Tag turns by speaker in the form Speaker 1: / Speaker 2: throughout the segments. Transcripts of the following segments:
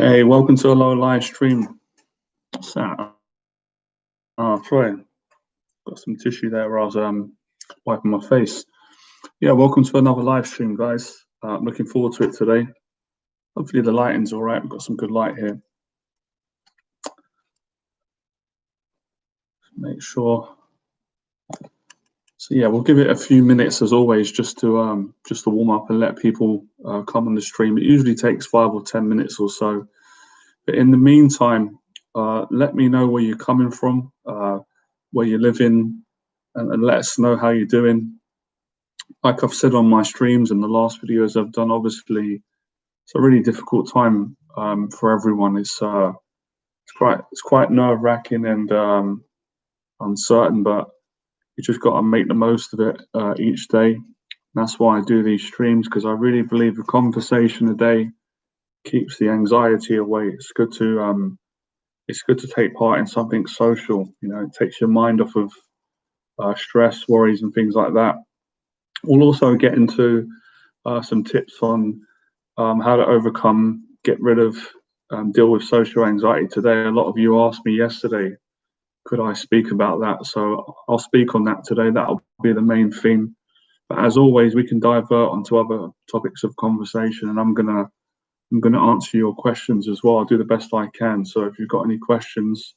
Speaker 1: Hey, welcome to a low live stream. So, Troy, got some tissue there where I was wiping my face. Yeah, welcome to another live stream, guys. I'm looking forward to it today. Hopefully the lighting's all right. We've got some good light here. Make sure. So yeah, we'll give it a few minutes as always, just to warm up and let people come on the stream. It usually takes 5 or 10 minutes or so. But in the meantime, let me know where you're coming from, where you live in, and let us know how you're doing. Like I've said on my streams and the last videos I've done, obviously it's a really difficult time for everyone. It's quite nerve-wracking and uncertain, but you just got to make the most of it each day. That's why I do these streams, because I really believe a conversation a day keeps the anxiety away. It's good to take part in something social. You know, it takes your mind off of stress, worries, and things like that. We'll also get into some tips on how to overcome, get rid of, deal with social anxiety today. A lot of you asked me yesterday, could I speak about that? So I'll speak on that today. That'll be the main theme. But as always, we can divert onto other topics of conversation, and I'm gonna answer your questions as well. I'll do the best I can. So if you've got any questions,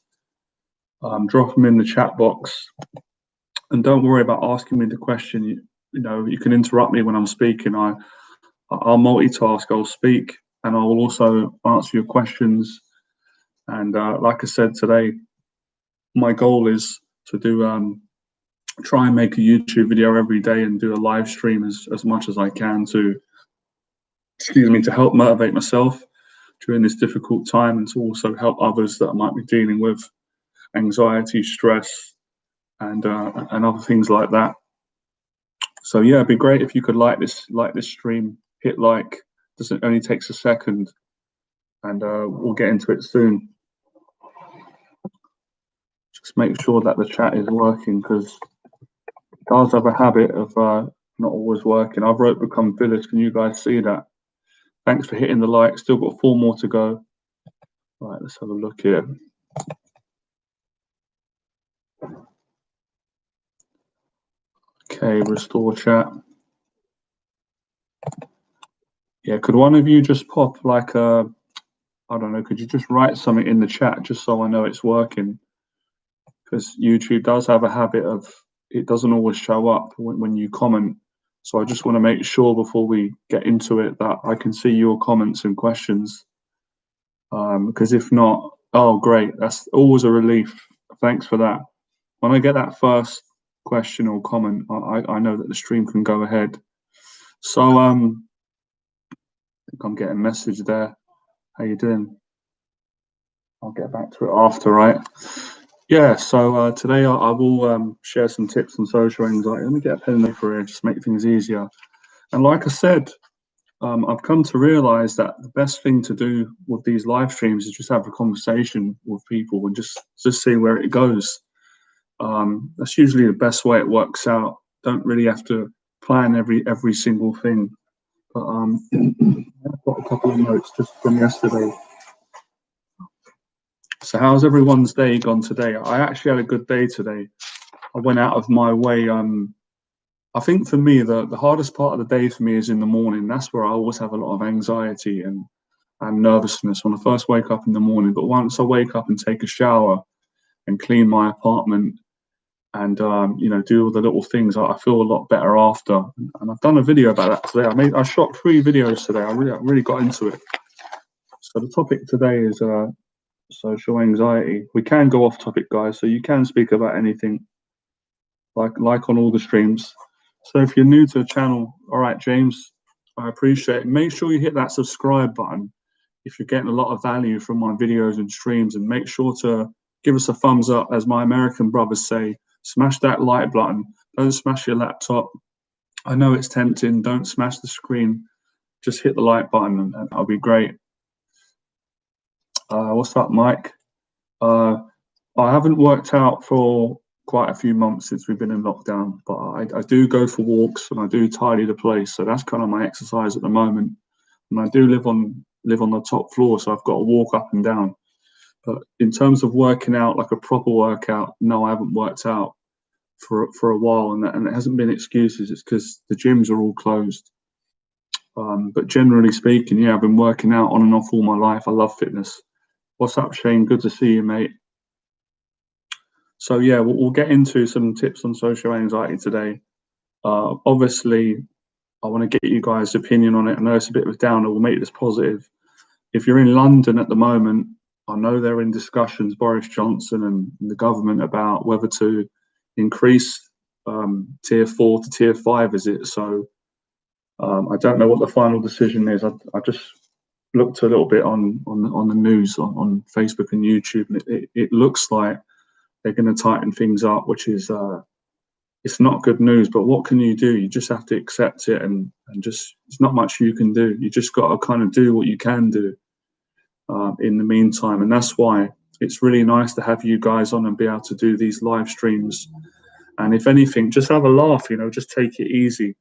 Speaker 1: drop them in the chat box, and don't worry about asking me the question. You know, you can interrupt me when I'm speaking. I'll multitask. I'll speak, and I will also answer your questions. And like I said today, my goal is to do try and make a YouTube video every day and do a live stream as much as I can to help motivate myself during this difficult time, and to also help others that might be dealing with anxiety, stress, and other things like that. So yeah, it'd be great if you could like this stream, hit like. It only takes a second, and we'll get into it soon. Just make sure that the chat is working, because it does have a habit of not always working. I've wrote become village. Can you guys see that? Thanks for hitting the like. Still got 4 more to go. Right, let's have a look here. Okay, restore chat. Yeah, could one of you just pop like I don't know, could you just write something in the chat just so I know it's working? Because YouTube does have a habit of, it doesn't always show up when you comment. So I just want to make sure before we get into it that I can see your comments and questions. Because if not, oh great, that's always a relief. Thanks for that. When I get that first question or comment, I know that the stream can go ahead. So I think I'm getting a message there. How you doing? I'll get back to it after, right? Yeah, so today I will share some tips on social anxiety. Let me get a pen and paper here, just make things easier. And like I said, I've come to realize that the best thing to do with these live streams is just have a conversation with people and just see where it goes. That's usually the best way it works out. Don't really have to plan every single thing. But I've got a couple of notes just from yesterday. So how's everyone's day gone today? I actually had a good day today. I went out of my way. I think for me, the hardest part of the day for me is in the morning. That's where I always have a lot of anxiety and nervousness when I first wake up in the morning. But once I wake up and take a shower and clean my apartment and you know, do all the little things, I feel a lot better after. And I've done a video about that today. I shot 3 videos today. I really got into it. So the topic today is social anxiety. We can go off topic, guys, so you can speak about anything, like on all the streams. So if you're new to the channel, all right, James, I appreciate it. Make sure you hit that subscribe button if you're getting a lot of value from my videos and streams, and make sure to give us a thumbs up. As my American brothers say, smash that like button. Don't smash your laptop. I know it's tempting. Don't smash the screen. Just hit the like button, and that'll be great. What's up, Mike? I haven't worked out for quite a few months since we've been in lockdown, but I do go for walks and I do tidy the place. So that's kind of my exercise at the moment. And I do live on live on the top floor, so I've got to walk up and down. But in terms of working out, like a proper workout, no, I haven't worked out for a while, and it hasn't been excuses. It's because the gyms are all closed. But generally speaking, yeah, I've been working out on and off all my life. I love fitness. What's up, Shane? Good to see you, mate. So yeah, we'll get into some tips on social anxiety today. Obviously, I want to get you guys' opinion on it. I know it's a bit of a downer. We'll make this positive. If you're in London at the moment, I know they're in discussions, Boris Johnson and the government, about whether to increase tier 4 to tier 5, is it? So I don't know what the final decision is. I just looked a little bit on the news on Facebook and YouTube, and it looks like they're going to tighten things up, which is it's not good news. But what can you do? You just have to accept it, and just, it's not much you can do. You just got to kind of do what you can do in the meantime, and that's why it's really nice to have you guys on and be able to do these live streams. And if anything, just have a laugh, you know, just take it easy.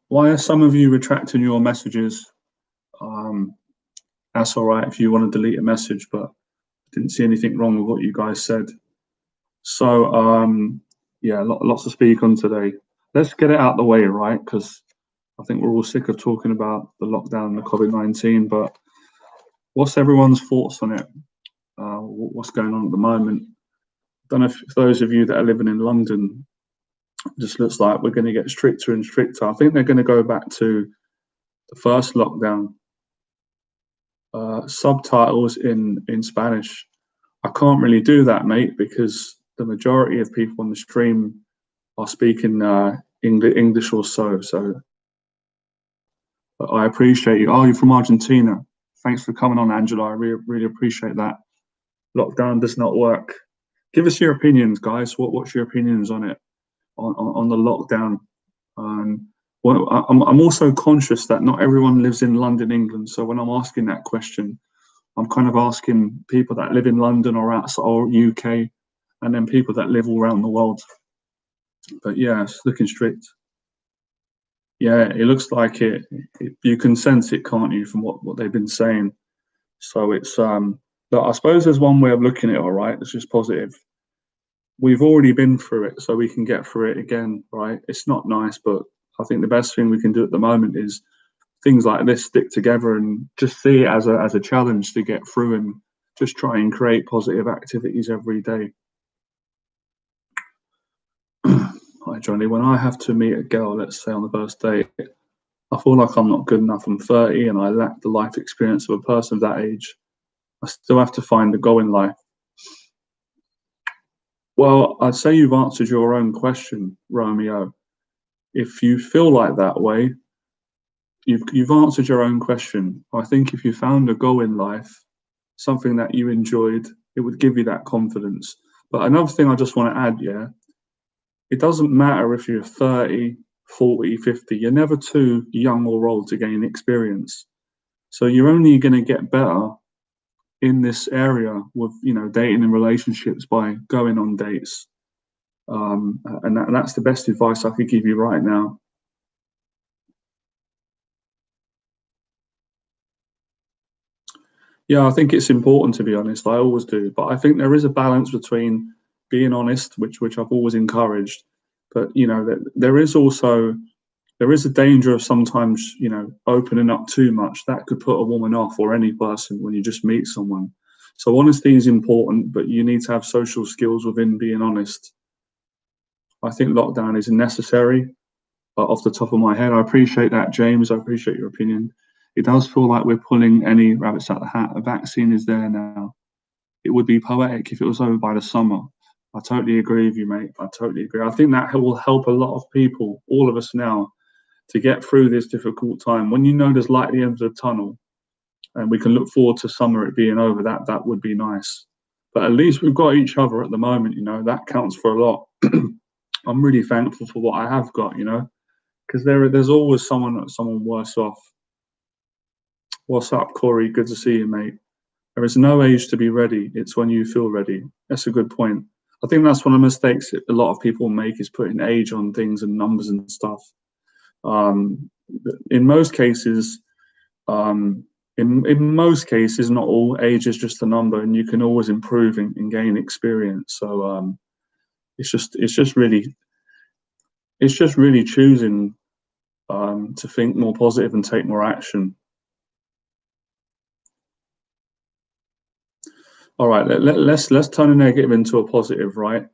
Speaker 1: Why are some of you retracting your messages? That's all right if you want to delete a message, but I didn't see anything wrong with what you guys said. So yeah, lots to speak on today. Let's get it out the way, right? Because I think we're all sick of talking about the lockdown and the COVID-19, but what's everyone's thoughts on it? What's going on at the moment? I don't know if those of you that are living in London, it just looks like we're going to get stricter and stricter. I think they're going to go back to the first lockdown. Subtitles in Spanish. I can't really do that, mate, because the majority of people on the stream are speaking English or so. So I appreciate you. Oh, you're from Argentina. Thanks for coming on, Angela. I really appreciate that. Lockdown does not work. Give us your opinions, guys. What's your opinions on it, on the lockdown? Well, I'm also conscious that not everyone lives in London, England. So when I'm asking that question, I'm kind of asking people that live in London or outside or UK, and then people that live all around the world. But yeah, it's looking strict. Yeah, it looks like it. You can sense it, can't you, from what they've been saying? So it's but I suppose there's one way of looking at it. All right, it's just positive. We've already been through it, so we can get through it again, right? It's not nice, but I think the best thing we can do at the moment is things like this, stick together and just see it as a challenge to get through, and just try and create positive activities every day. Hi, Johnny. When I have to meet a girl, let's say on the first date, I feel like I'm not good enough. I'm 30 and I lack the life experience of a person of that age. I still have to find a goal in life. Well, I'd say you've answered your own question, Romeo. If you feel like that way, you've answered your own question. I think if you found a goal in life, something that you enjoyed, it would give you that confidence. But another thing I just want to add, yeah, it doesn't matter if you're 30, 40, 50, you're never too young or old to gain experience. So you're only going to get better in this area with, you know, dating and relationships by going on dates. And that's the best advice I could give you right now. Yeah, I think it's important, to be honest. I always do, but I think there is a balance between being honest, which I've always encouraged, but you know that there is a danger of sometimes, you know, opening up too much. That could put a woman off, or any person, when you just meet someone. So honesty is important, but you need to have social skills within being honest. I think lockdown is necessary. Off the top of my head, I appreciate that, James. I appreciate your opinion. It does feel like we're pulling any rabbits out of the hat. A vaccine is there now. It would be poetic if it was over by the summer. I totally agree with you, mate. I totally agree. I think that will help a lot of people, all of us now, to get through this difficult time. When you know there's light at the end of the tunnel and we can look forward to summer it being over, that would be nice. But at least we've got each other at the moment, you know, that counts for a lot. I'm really thankful for what I have got, you know, because there's always someone worse off. What's up, Corey? Good to see you, mate. There is no age to be ready. It's when you feel ready. That's a good point. I think that's one of the mistakes a lot of people make, is putting age on things and numbers and stuff. Um, in most cases, um, in most cases, not all, age is just a number, and you can always improve and gain experience. So it's just really choosing to think more positive and take more action. All right, let's turn a negative into a positive, right?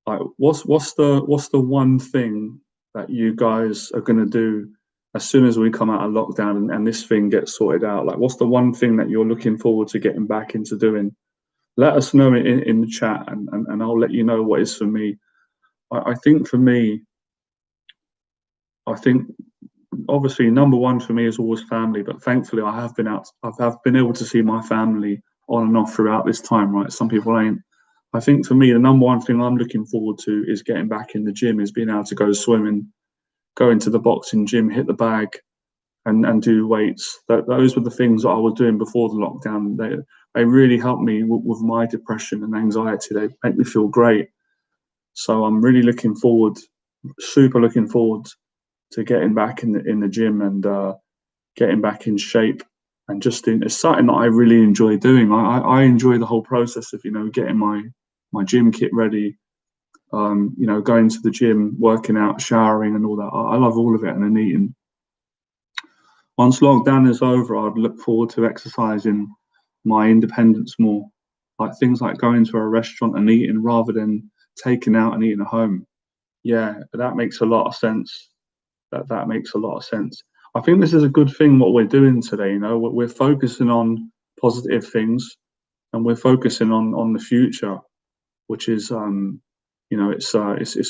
Speaker 1: Like, what's the one thing that you guys are gonna do as soon as we come out of lockdown and this thing gets sorted out? Like, what's the one thing that you're looking forward to getting back into doing? Let us know in the chat, and I'll let you know what is for me. I think for me, I think obviously number one for me is always family, but thankfully I've been able to see my family on and off throughout this time, right? Some people ain't. I think for me, the number one thing I'm looking forward to is getting back in the gym, is being able to go swimming, go into the boxing gym, hit the bag, and do weights. Those were the things that I was doing before the lockdown. They really helped me with my depression and anxiety. They make me feel great. So I'm really looking forward, super looking forward to getting back in the gym and getting back in shape. And it's something that I really enjoy doing. I enjoy the whole process of getting my gym kit ready, going to the gym, working out, showering, and all that. I love all of it, and then eating. Once lockdown is over, I'd look forward to exercising my independence more, like things like going to a restaurant and eating rather than taking out and eating at home. Yeah, that makes a lot of sense. That makes a lot of sense. I think this is a good thing what we're doing today. We're focusing on positive things, and we're focusing on the future, which is it's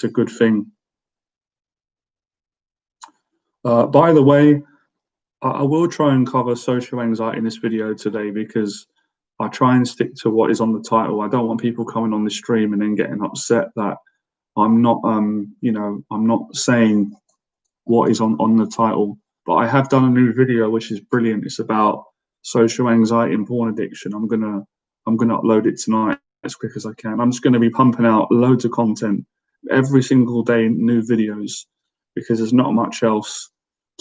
Speaker 1: a good thing. By the way, I will try and cover social anxiety in this video today because I try and stick to what is on the title. I don't want people coming on the stream and then getting upset that I'm not I'm not saying what is on the title. But I have done a new video which is brilliant. It's about social anxiety and porn addiction. I'm gonna upload it tonight as quick as I can. I'm just gonna be pumping out loads of content every single day, new videos, because there's not much else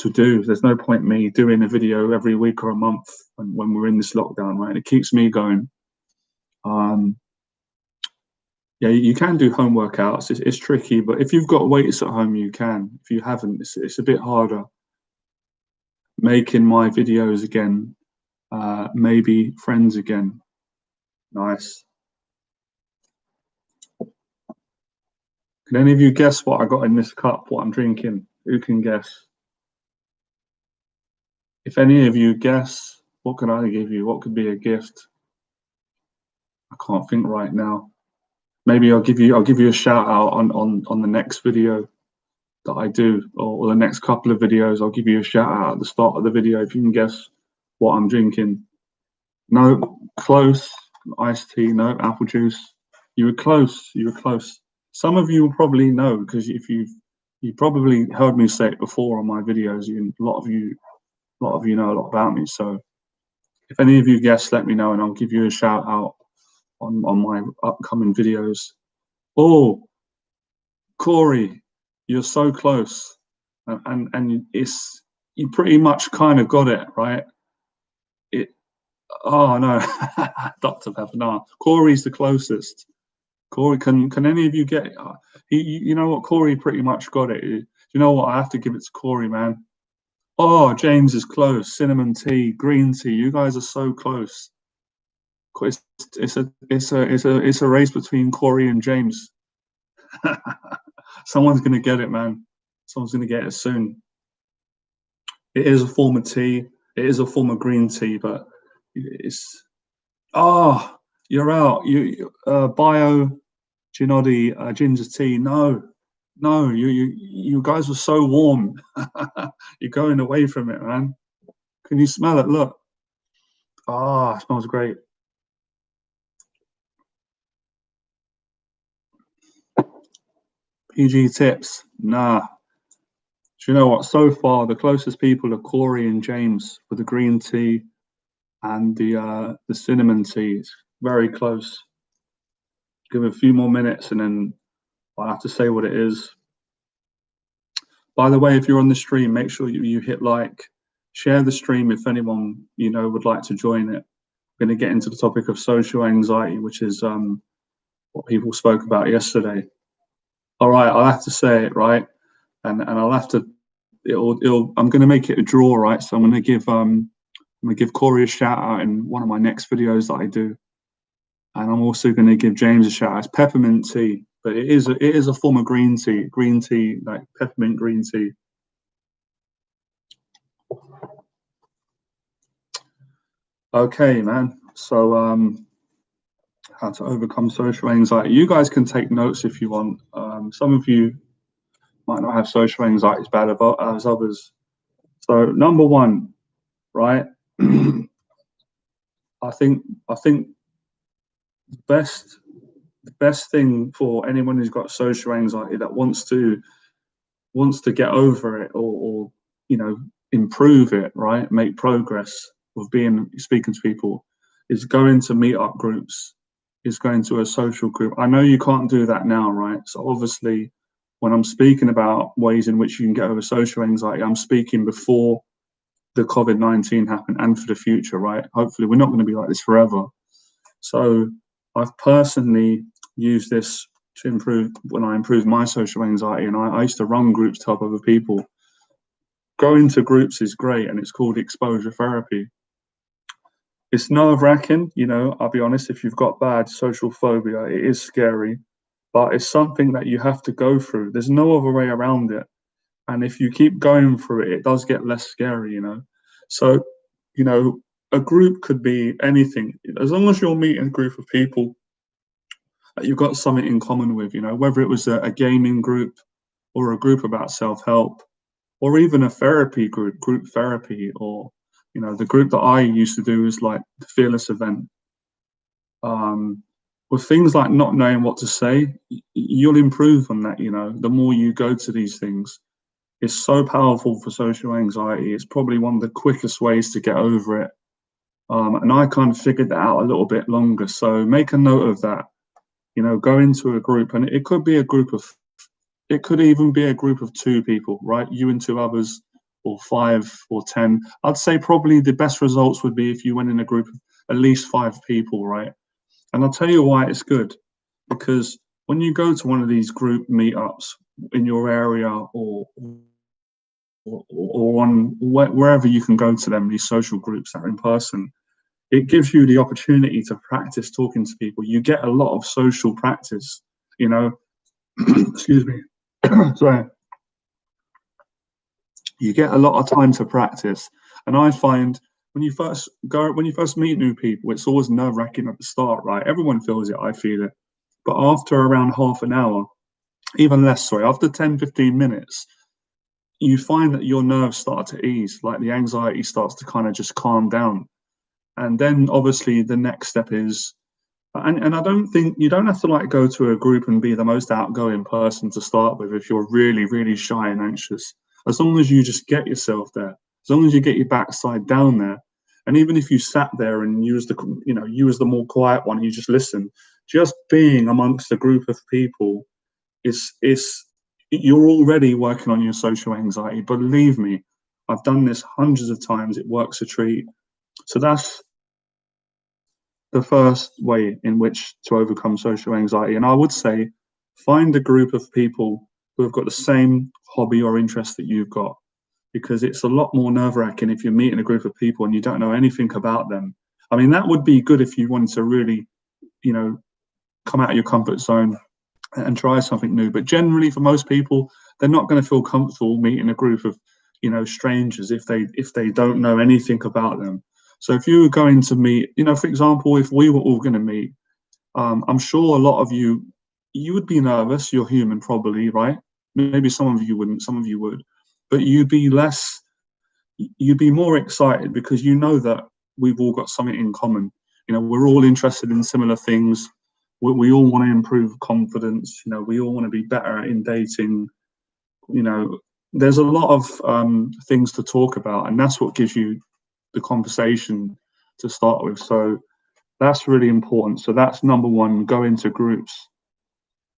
Speaker 1: to do. There's no point me doing a video every week or a month when we're in this lockdown, right? It keeps me going. Yeah, you can do home workouts. It's tricky, but if you've got weights at home, you can. If you haven't, it's a bit harder. Making my videos again, maybe friends again. Nice. Can any of you guess what I got in this cup, what I'm drinking? Who can guess? If any of you guess, what can I give you? What could be a gift? I can't think right now. Maybe I'll give you a shout out on the next video that I do, or the next couple of videos. I'll give you a shout out at the start of the video if you can guess what I'm drinking. No, close. Iced tea. No, apple juice. You were close. You were close. Some of you will probably know because if you probably heard me say it before on my videos. A lot of you know a lot about me. So if any of you guess, let me know, and I'll give you a shout out on my upcoming videos. Oh, Corey, you're so close, and it's you pretty much kind of got it right. It Oh no, Dr. Pepper. No, Corey's the closest. Corey, can any of you get? You know what? Corey pretty much got it. You know what? I have to give it to Corey, man. Oh, James is close. Cinnamon tea, green tea. You guys are so close. It's a race between Corey and James. Someone's gonna get it, man. Someone's gonna get it soon. It is a form of tea. It is a form of green tea, but it's oh, you're out. Bio Ginodi ginger tea. No, no, you guys were so warm. You're going away from it, man. Can you smell it? Look. Ah, it smells great. PG tips. Nah. Do you know what? So far, the closest people are Corey and James with the green tea and the cinnamon tea. It's very close. Give it a few more minutes and then I'll have to say what it is. By the way, if you're on the stream, make sure you hit like, share the stream if anyone you know would like to join it. We're going to get into the topic of social anxiety, which is what people spoke about yesterday. All right, I'll have to say it right, and I'll have to. It'll. I'm going to make it a draw, right? So I'm going to give Corey a shout out in one of my next videos that I do, and I'm also going to give James a shout out. It's peppermint tea, but it is a form of green tea, like peppermint green tea. Okay, man. So how to overcome social anxiety. You guys can take notes if you want. Some of you might not have social anxiety as bad as others. So number one, right? I think the best thing for anyone who's got social anxiety that wants to get over it, or you know, improve it, right? Make progress with speaking to people, is going to meet up groups, is going to a social group. I know you can't do that now, right? So obviously when I'm speaking about ways in which you can get over social anxiety, I'm speaking before the COVID-19 happened and for the future, right? Hopefully we're not going to be like this forever. So I've personally used this to improve when I improved my social anxiety, and I used to run groups to help other people. Going to groups is great, and it's called exposure therapy. It's nerve-wracking, you know, I'll be honest, if you've got bad social phobia, it is scary, but it's something that you have to go through. There's no other way around it. And if you keep going through it, it does get less scary, you know. So, you know, a group could be anything. As long as you're meeting a group of people that you've got something in common with, you know, whether it was a gaming group or a group about self-help, or even a therapy group therapy, or, you know, the group that I used to do was like the Fearless event. With things like not knowing what to say, you'll improve on that, you know, the more you go to these things. It's so powerful for social anxiety. It's probably one of the quickest ways to get over it. And I kind of figured that out a little bit longer. So make a note of that. You know, go into a group, and it could be a group of, it could even be a group of 2 people, right? You and 2 others, or 5 or 10. I'd say probably the best results would be if you went in a group of at least 5 people, right? And I'll tell you why it's good, because when you go to one of these group meetups in your area, or on wherever you can go to them, these social groups that are in person, it gives you the opportunity to practice talking to people. You get a lot of social practice, you know. Excuse me. Sorry. You get a lot of time to practice, and I find when you first meet new people, it's always nerve-wracking at the start, right? Everyone feels it. I feel it. But after around half an hour, even less, sorry, after 10-15 minutes, you find that your nerves start to ease, like the anxiety starts to kind of just calm down. And then obviously the next step is, and I don't think you don't have to like go to a group and be the most outgoing person to start with if you're really, really shy and anxious. As long as you just get yourself there, as long as you get your backside down there, and even if you sat there and you was the more quiet one, you just listen, just being amongst a group of people is you're already working on your social anxiety. Believe me, I've done this hundreds of times. It works a treat. So that's the first way in which to overcome social anxiety. And I would say find a group of people who have got the same hobby or interest that you've got, because it's a lot more nerve-wracking if you're meeting a group of people and you don't know anything about them. I mean, that would be good if you wanted to really, you know, come out of your comfort zone and try something new. But generally, for most people, they're not going to feel comfortable meeting a group of, you know, strangers if they don't know anything about them. So if you were going to meet, you know, for example, if we were all going to meet, I'm sure a lot of you would be nervous. You're human, probably, right? Maybe some of you wouldn't, some of you would, but you'd be more excited because you know that we've all got something in common. You know, we're all interested in similar things. We all want to improve confidence. You know, we all want to be better in dating. You know, there's a lot of things to talk about, and that's what gives you the conversation to start with. So that's really important. So that's number one, go into groups.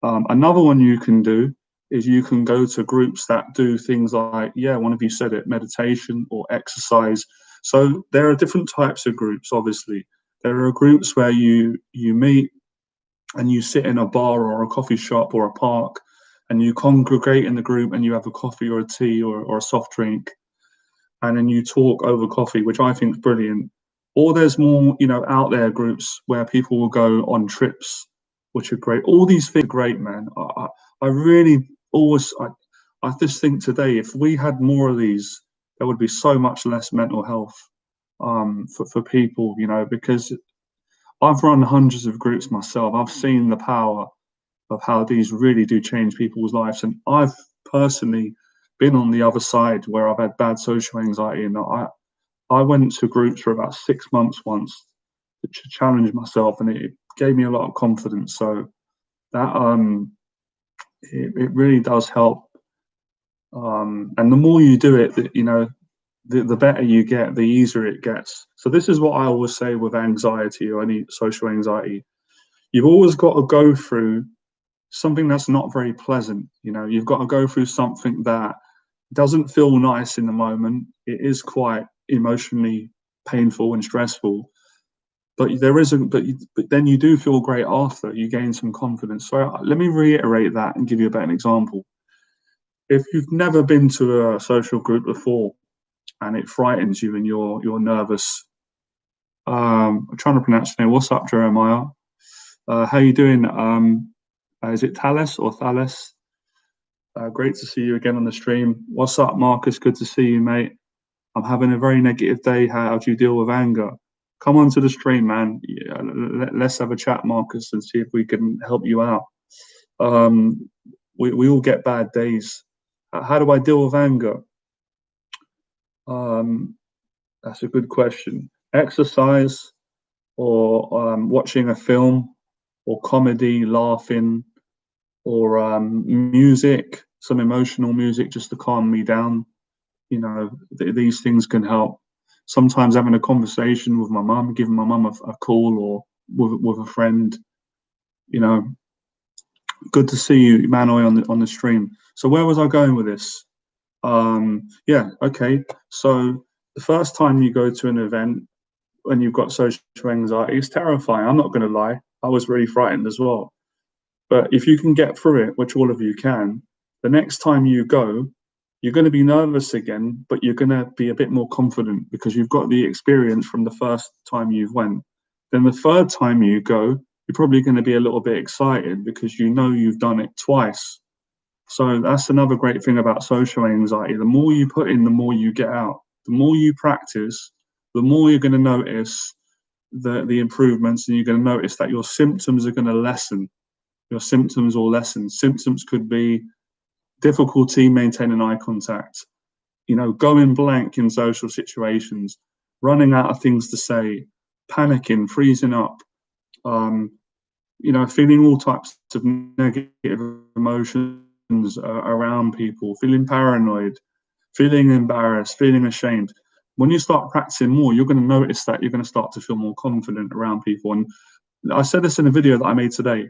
Speaker 1: Another one you can do is you can go to groups that do things like, yeah, one of you said it, meditation or exercise. So there are different types of groups, obviously. There are groups where you meet and you sit in a bar or a coffee shop or a park, and you congregate in the group and you have a coffee or a tea or a soft drink, and then you talk over coffee, which I think is brilliant. Or there's more, out there groups where people will go on trips, which are great. All these things are great, man. I really always, I just think today, if we had more of these, there would be so much less mental health for people, because I've run hundreds of groups myself. I've seen the power of how these really do change people's lives. And I've personally been on the other side where I've had bad social anxiety, and I went to groups for about 6 months once to challenge myself, and it gave me a lot of confidence. So that it really does help. And the more you do it, the better you get, the easier it gets. So this is what I always say with anxiety or any social anxiety. You've always got to go through something that's not very pleasant. You've got to go through something that doesn't feel nice in the moment. It is quite emotionally painful and stressful, but then you do feel great after. You gain some confidence. So let me reiterate that and give you a better example. If you've never been to a social group before and it frightens you and you're nervous, I'm trying to pronounce your name. What's up, Jeremiah? How you doing? Is it Thales or Thales? Great to see you again on the stream. What's up, Marcus? Good to see you, mate. I'm having a very negative day. How do you deal with anger? Come on to the stream, man. Yeah, let's have a chat, Marcus, and see if we can help you out. We all get bad days. How do I deal with anger? That's a good question. Exercise, or watching a film, or comedy, laughing, or music, some emotional music just to calm me down. These things can help. Sometimes having a conversation with my mum, giving my mum a call, or with a friend. Good to see you, Manoy, on the stream. So where was I going with this? Yeah, okay. So the first time you go to an event when you've got social anxiety, it's terrifying. I'm not going to lie. I was really frightened as well. But if you can get through it, which all of you can, the next time you go, you're going to be nervous again, but you're going to be a bit more confident because you've got the experience from the first time you've went. Then the third time you go, you're probably going to be a little bit excited because you've done it twice. So that's another great thing about social anxiety. The more you put in, the more you get out. The more you practice, the more you're going to notice the improvements, and you're going to notice that your symptoms are going to lessen. Your symptoms will lessen. Symptoms could be difficulty maintaining eye contact, going blank in social situations, running out of things to say, panicking, freezing up, feeling all types of negative emotions around people, feeling paranoid, feeling embarrassed, feeling ashamed. When you start practicing more, you're going to notice that you're going to start to feel more confident around people. And I said this in a video that I made today.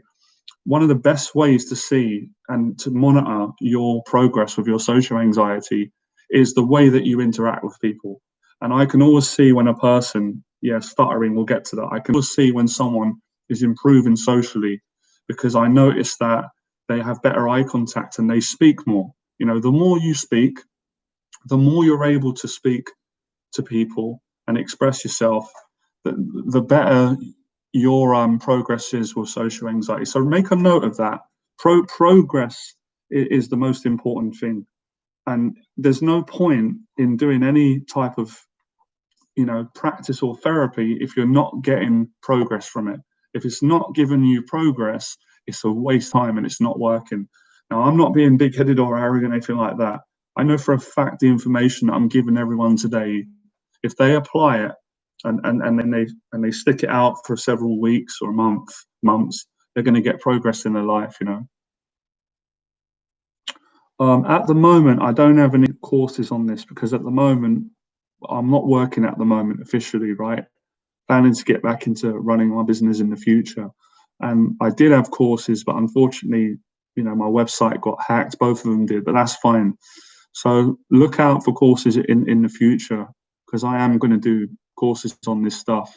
Speaker 1: One of the best ways to see and to monitor your progress with your social anxiety is the way that you interact with people. And I can always see when a person, stuttering, we'll get to that. I can always see when someone is improving socially because I notice that they have better eye contact and they speak more. The more you speak, the more you're able to speak to people and express yourself, the better your progress is with social anxiety. So make a note of that. Progress is the most important thing, and there's no point in doing any type of practice or therapy if you're not getting progress from it. If it's not giving you progress, it's a waste of time and it's not working. Now, I'm not being big-headed or arrogant, anything like that. I know for a fact the information that I'm giving everyone today, if they apply it and then they stick it out for several weeks or months, they're going to get progress in their life. At the moment, I don't have any courses on this because at the moment I'm not working at the moment officially, right? Planning to get back into running my business in the future. And I did have courses, but unfortunately my website got hacked. Both of them did, but that's fine. So look out for courses in the future, because I am going to do courses on this stuff.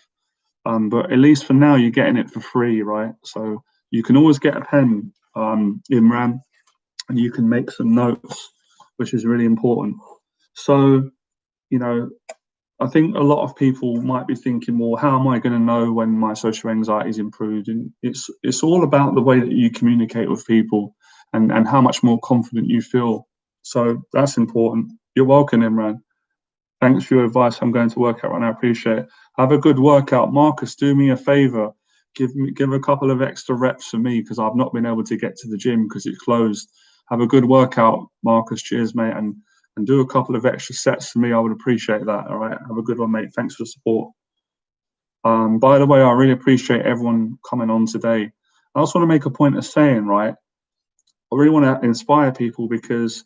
Speaker 1: But at least for now, you're getting it for free, right? So you can always get a pen, Imran, and you can make some notes, which is really important. So, you know, I think a lot of people might be thinking, well, how am I going to know when my social anxiety is improved? And it's all about the way that you communicate with people, and how much more confident you feel. So that's important. You're welcome, Imran. Thanks for your advice. I'm going to work out right now. I appreciate it. Have a good workout. Marcus, do me a favor. Give a couple of extra reps for me, because I've not been able to get to the gym because it's closed. Have a good workout, Marcus. Cheers, mate. And do a couple of extra sets for me. I would appreciate that. All right. Have a good one, mate. Thanks for the support. By the way, I really appreciate everyone coming on today. I also want to make a point of saying, right, I really want to inspire people, because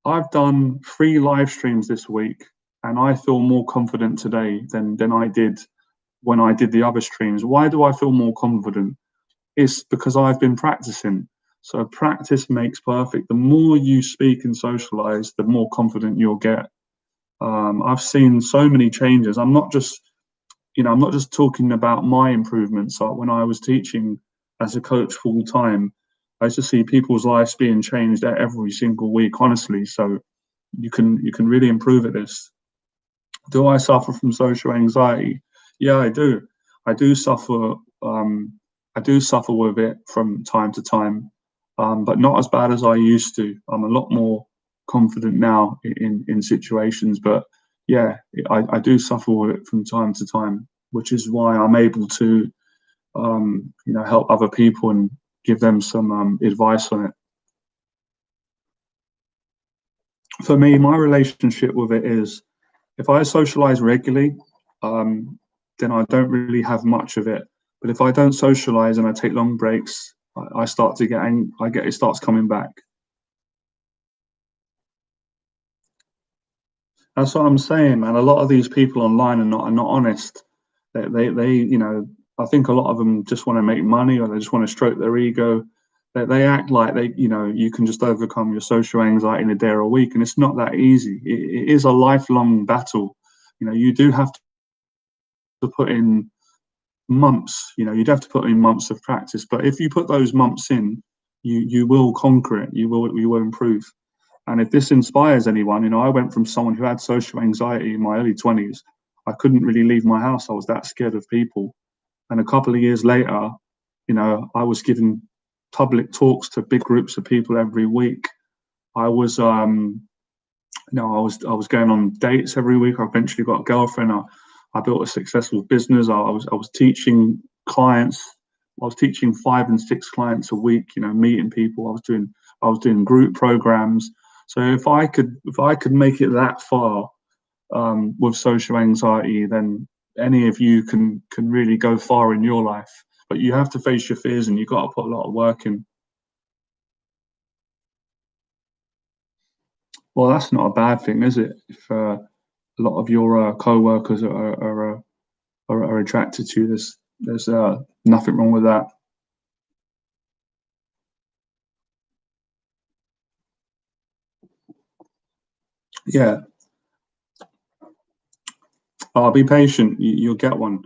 Speaker 1: I've done 3 live streams this week, and I feel more confident today than I did when I did the other streams. Why do I feel more confident? It's because I've been practicing. So practice makes perfect. The more you speak and socialize, the more confident you'll get. I've seen so many changes. I'm not just talking about my improvements. Like when I was teaching as a coach full time, I used to see people's lives being changed every single week, honestly. So you can really improve at this. Do I suffer from social anxiety? Yeah, I do. I do suffer. I do suffer with it from time to time, but not as bad as I used to. I'm a lot more confident now in situations, but yeah, I do suffer with it from time to time, which is why I'm able to, help other people and give them some advice on it. For me, my relationship with it is, if I socialize regularly, um, then I don't really have much of it. But if I don't socialize and I take long breaks, I start to get, it starts coming back. That's what I'm saying, man. A lot of these people online are not honest. I think a lot of them just want to make money, or they just want to stroke their ego. They act like you can just overcome your social anxiety in a day or a week, and it's not that easy. It is a lifelong battle. You do have to put in months. You'd have to put in months of practice, but if you put those months in, you will conquer it. You will improve. And if this inspires anyone, I went from someone who had social anxiety in my early 20s. I couldn't really leave my house. I was that scared of people. And a couple of years later, I was giving public talks to big groups of people every week. I was, I was going on dates every week. I eventually got a girlfriend. I built a successful business. I was teaching clients. I was teaching 5 and 6 clients a week. Meeting people. I was doing group programs. So if I could make it that far with social anxiety, then any of you can really go far in your life. But you have to face your fears, and you've got to put a lot of work in. Well, that's not a bad thing, is it? If a lot of your co-workers are attracted to you, there's nothing wrong with that. Yeah, be patient. You'll get one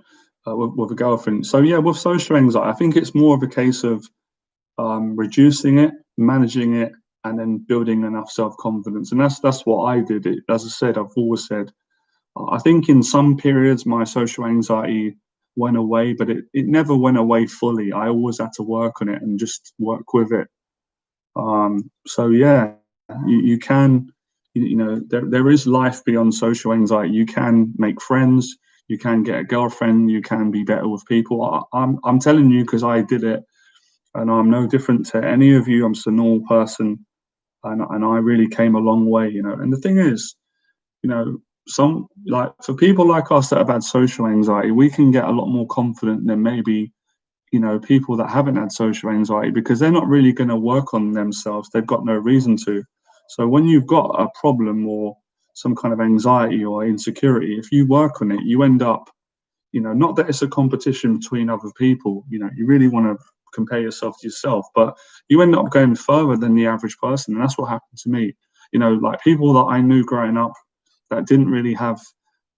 Speaker 1: with a girlfriend. So yeah, with social anxiety, I think it's more of a case of reducing it, managing it, and then building enough self-confidence. And that's what I did. As I said, I've always said, I think in some periods my social anxiety went away, but it never went away fully. I always had to work on it and just work with it. So yeah, you can, there is life beyond social anxiety. You can make friends, you can get a girlfriend, you can be better with people. I'm telling you, because I did it, and I'm no different to any of you. I'm just a normal person, and I really came a long way. And the thing is, some, like, for people like us that have had social anxiety, we can get a lot more confident than maybe people that haven't had social anxiety, because they're not really going to work on themselves. They've got no reason to. So when you've got a problem or some kind of anxiety or insecurity, if you work on it, you end up, not that it's a competition between other people. You really want to compare yourself to yourself, but you end up going further than the average person, and that's what happened to me. Like people that I knew growing up that didn't really have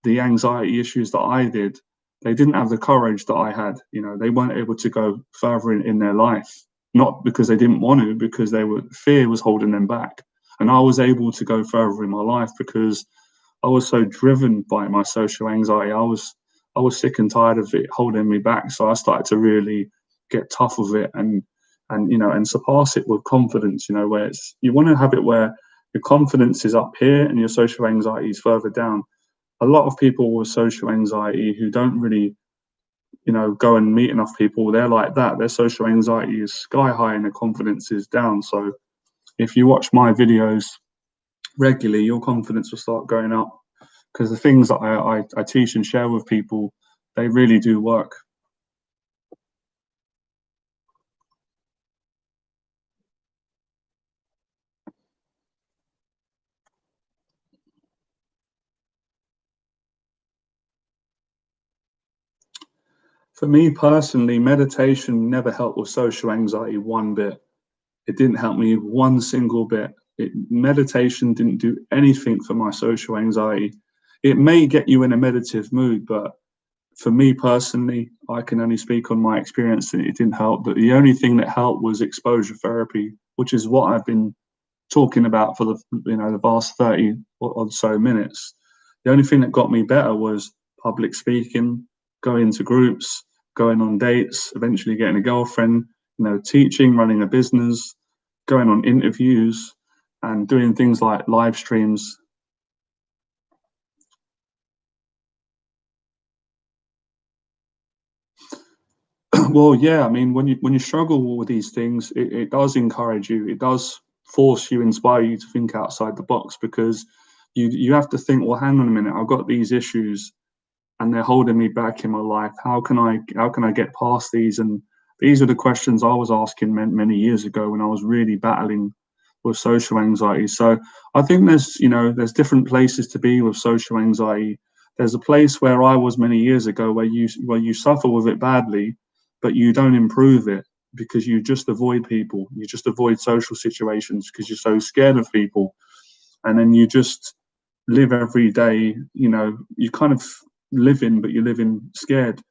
Speaker 1: the anxiety issues that I did, they didn't have the courage that I had. They weren't able to go further in their life, not because they didn't want to, because fear was holding them back. And I was able to go further in my life because I was so driven by my social anxiety. I was sick and tired of it holding me back. So I started to really get tough with it and surpass it with confidence. Where you want to have it where your confidence is up here and your social anxiety is further down. A lot of people with social anxiety who don't really, go and meet enough people, they're like that. Their social anxiety is sky high and their confidence is down. So if you watch my videos regularly, your confidence will start going up because the things that I teach and share with people, they really do work. For me personally, meditation never helped with social anxiety one bit. It didn't help me one single bit. Meditation didn't do anything for my social anxiety. It may get you in a meditative mood, but for me personally, I can only speak on my experience and it didn't help. But the only thing that helped was exposure therapy, which is what I've been talking about for the past 30 or so minutes. The only thing that got me better was public speaking, going to groups, going on dates, eventually getting a girlfriend, teaching, running a business, going on interviews, and doing things like live streams. Well, yeah, I mean, when you struggle with these things, it does encourage you. It does force you, inspire you to think outside the box because you have to think, well, hang on a minute, I've got these issues and they're holding me back in my life. How can I get past these? And these are the questions I was asking many years ago when I was really battling with social anxiety. So I think there's different places to be with social anxiety. There's a place where I was many years ago where you suffer with it badly, but you don't improve it because you just avoid people. You just avoid social situations because you're so scared of people, and then you just live every day. You kind of living, but you're living scared.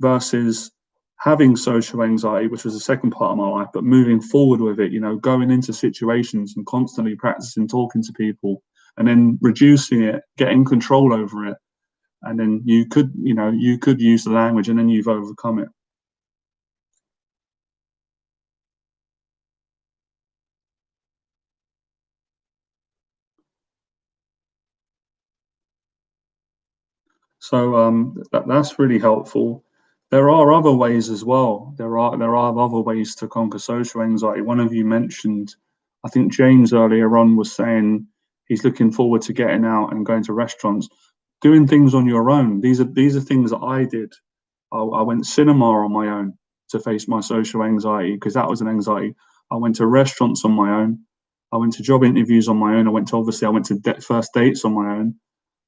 Speaker 1: Versus having social anxiety, which was the second part of my life, but moving forward with it, going into situations and constantly practicing talking to people and then reducing it, getting control over it. And then you could use the language and then you've overcome it. So that's really helpful. There are other ways as well. There are other ways to conquer social anxiety. One of you mentioned, I think James earlier on was saying he's looking forward to getting out and going to restaurants, doing things on your own. These are things that I did. I went cinema on my own to face my social anxiety because that was an anxiety. I went to restaurants on my own. I went to job interviews on my own. I went to first dates on my own.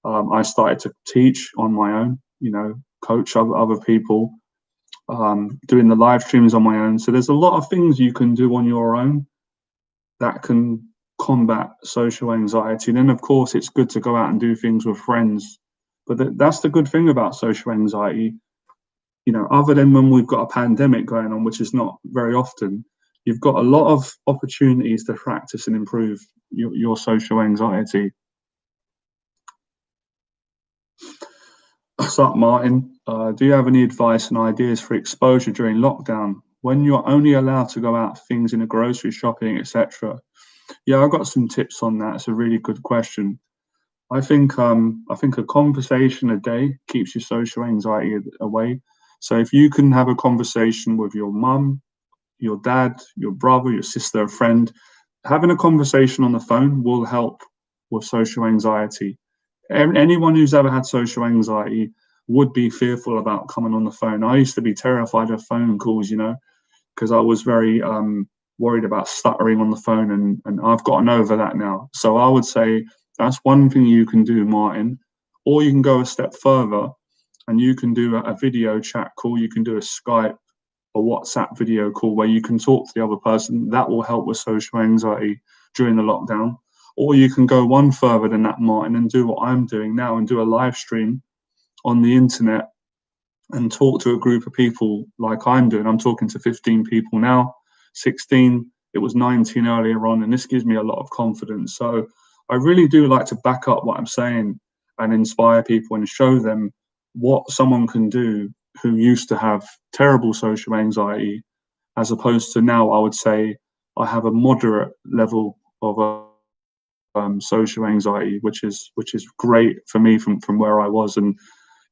Speaker 1: I started to teach on my own, coach other people, doing the live streams on my own. So there's a lot of things you can do on your own that can combat social anxiety. And then, of course, it's good to go out and do things with friends. But that's the good thing about social anxiety. Other than when we've got a pandemic going on, which is not very often, you've got a lot of opportunities to practice and improve your social anxiety. What's up, Martin? Do you have any advice and ideas for exposure during lockdown when you're only allowed to go out for things in the grocery shopping, etc.? Yeah, I've got some tips on that. It's a really good question. I think a conversation a day keeps your social anxiety away. So if you can have a conversation with your mum, your dad, your brother, your sister, a friend, having a conversation on the phone will help with social anxiety. Anyone who's ever had social anxiety would be fearful about coming on the phone. I used to be terrified of phone calls, because I was very worried about stuttering on the phone, and I've gotten over that now. So I would say that's one thing you can do, Martin. Or you can go a step further and you can do a video chat call, you can do a Skype, a WhatsApp video call where you can talk to the other person. That will help with social anxiety during the lockdown. Or you can go one further than that, Martin, and do what I'm doing now and do a live stream on the internet and talk to a group of people like I'm doing. I'm talking to 15 people now, 16, it was 19 earlier on, and this gives me a lot of confidence. So I really do like to back up what I'm saying and inspire people and show them what someone can do who used to have terrible social anxiety, as opposed to now, I would say I have a moderate level of social anxiety, which is great for me from where I was. And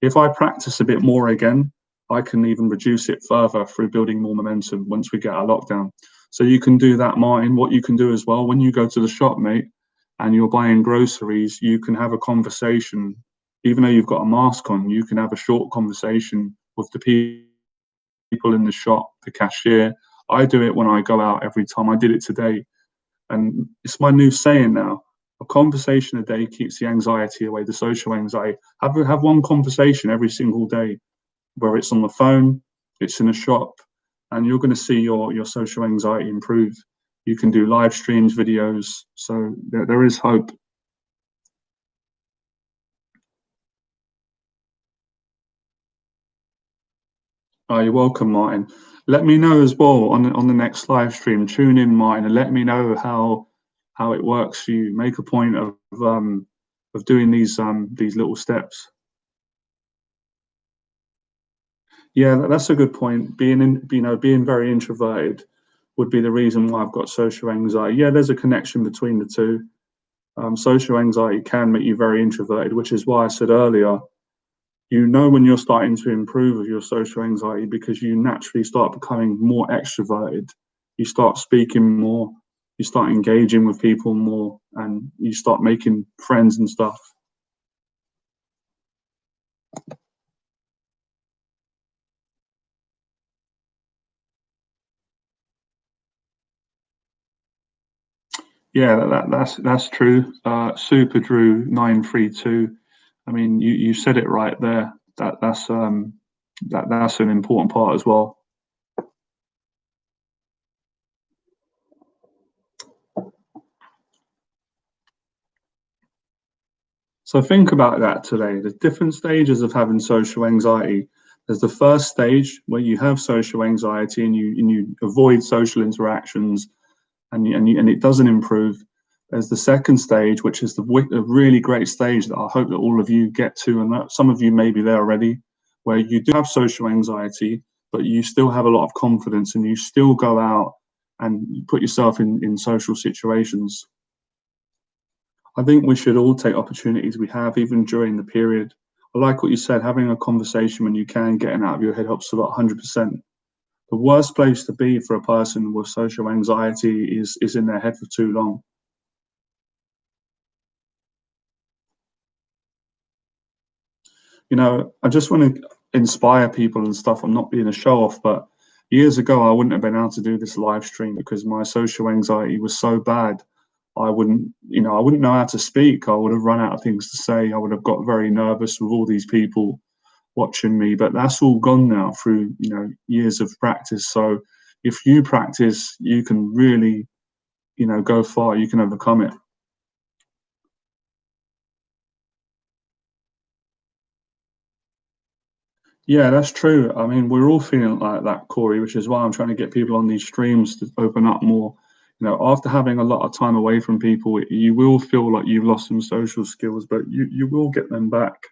Speaker 1: if I practice a bit more again, I can even reduce it further through building more momentum once we get our lockdown. So you can do that, Martin. What you can do as well, when you go to the shop, mate, and you're buying groceries, you can have a conversation. Even though you've got a mask on, you can have a short conversation with the people in the shop, the cashier. I do it when I go out every time. I did it today. And it's my new saying now. A conversation a day keeps the anxiety away, the social anxiety. Have one conversation every single day, whether it's on the phone, it's in a shop, and you're going to see your social anxiety improve. You can do live streams, videos, so there is hope. Oh, you're welcome, Martin. Let me know as well on the next live stream. Tune in, Martin, and let me know how it works for you. Make a point of doing these little steps. Yeah, that's a good point. Being very introverted would be the reason why I've got social anxiety. Yeah, there's a connection between the two. Social anxiety can make you very introverted, which is why I said earlier, you know when you're starting to improve with your social anxiety because you naturally start becoming more extroverted. You start speaking more, you start engaging with people more, and you start making friends and stuff. Yeah, that's true. Super Drew 932. I mean, you said it right there. That's an important part as well. So think about that today. The different stages of having social anxiety. There's the first stage where you have social anxiety and you avoid social interactions and it doesn't improve. There's the second stage, which is a really great stage that I hope that all of you get to, and that some of you may be there already, where you do have social anxiety, but you still have a lot of confidence and you still go out and put yourself in social situations. I think we should all take opportunities we have, even during the period. I like what you said, having a conversation when you can, getting out of your head helps a lot, 100%. The worst place to be for a person with social anxiety is in their head for too long. I just want to inspire people and stuff. I'm not being a show off, but years ago, I wouldn't have been able to do this live stream because my social anxiety was so bad. I wouldn't know how to speak. I would have run out of things to say. I would have got very nervous with all these people watching me, but that's all gone now through, years of practice. So if you practice, you can really, go far. You can overcome it. Yeah, that's true. I mean, we're all feeling like that, Corey, which is why I'm trying to get people on these streams to open up more. After having a lot of time away from people, you will feel like you've lost some social skills, but you will get them back.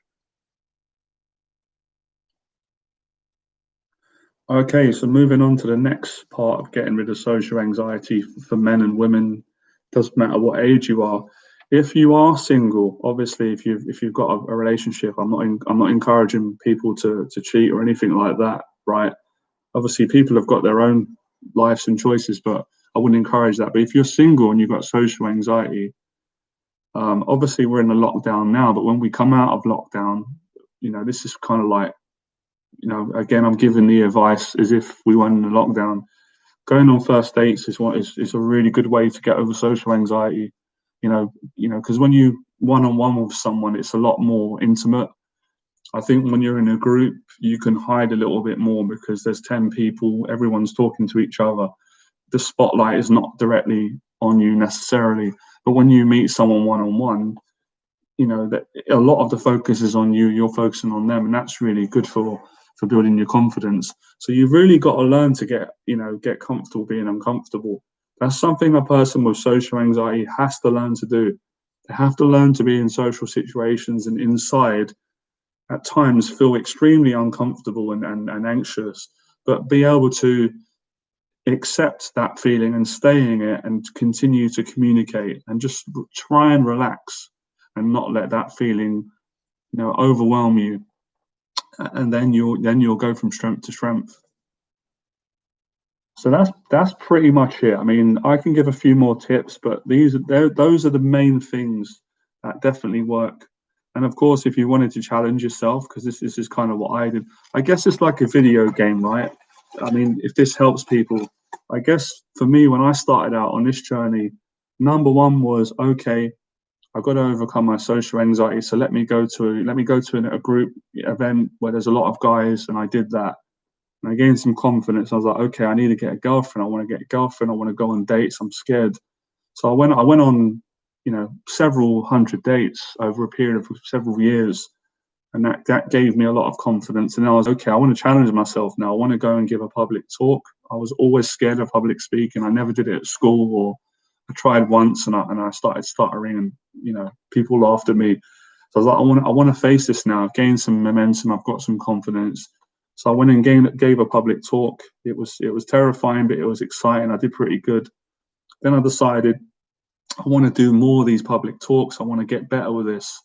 Speaker 1: Okay, so moving on to the next part of getting rid of social anxiety for men and women, doesn't matter what age you are. If you are single, obviously, if you've got a relationship, I'm not encouraging people to cheat or anything like that, right? Obviously, people have got their own lives and choices, but I wouldn't encourage that. But if you're single and you've got social anxiety, obviously we're in a lockdown now, but when we come out of lockdown, this is kind of like, again, I'm giving the advice as if we weren't in a lockdown. Going on first dates is a really good way to get over social anxiety. Because when you one on one with someone, it's a lot more intimate. I think when you're in a group, you can hide a little bit more because there's 10 people, everyone's talking to each other. The spotlight is not directly on you necessarily. But when you meet someone one on one, you know that a lot of the focus is on you, you're focusing on them, and that's really good for building your confidence. So you've really got to learn to get comfortable being uncomfortable. That's something a person with social anxiety has to learn to do. They have to learn to be in social situations and inside at times feel extremely uncomfortable and anxious, but be able to accept that feeling and stay in it and continue to communicate and just try and relax and not let that feeling overwhelm you, and then you'll go from strength to strength. So that's pretty much it. I mean, I can give a few more tips, but those are the main things that definitely work. And of course, if you wanted to challenge yourself, because this is kind of what I did, I guess it's like a video game, right? I mean, if this helps people, I guess for me, when I started out on this journey, number one was, okay, I've got to overcome my social anxiety. So let me go to a group event where there's a lot of guys, and I did that. And I gained some confidence. I was like, okay, I need to get a girlfriend. I want to get a girlfriend. I want to go on dates. I'm scared. So I went on, several hundred dates over a period of several years. And that gave me a lot of confidence. And I was, okay, I want to challenge myself now. I want to go and give a public talk. I was always scared of public speaking. I never did it at school, or I tried once and I started stuttering, and people laughed at me. So I was like, I want to face this now. I've gained some momentum. I've got some confidence. So I went and gave a public talk. It was terrifying, but it was exciting. I did pretty good. Then I decided I want to do more of these public talks. I want to get better with this.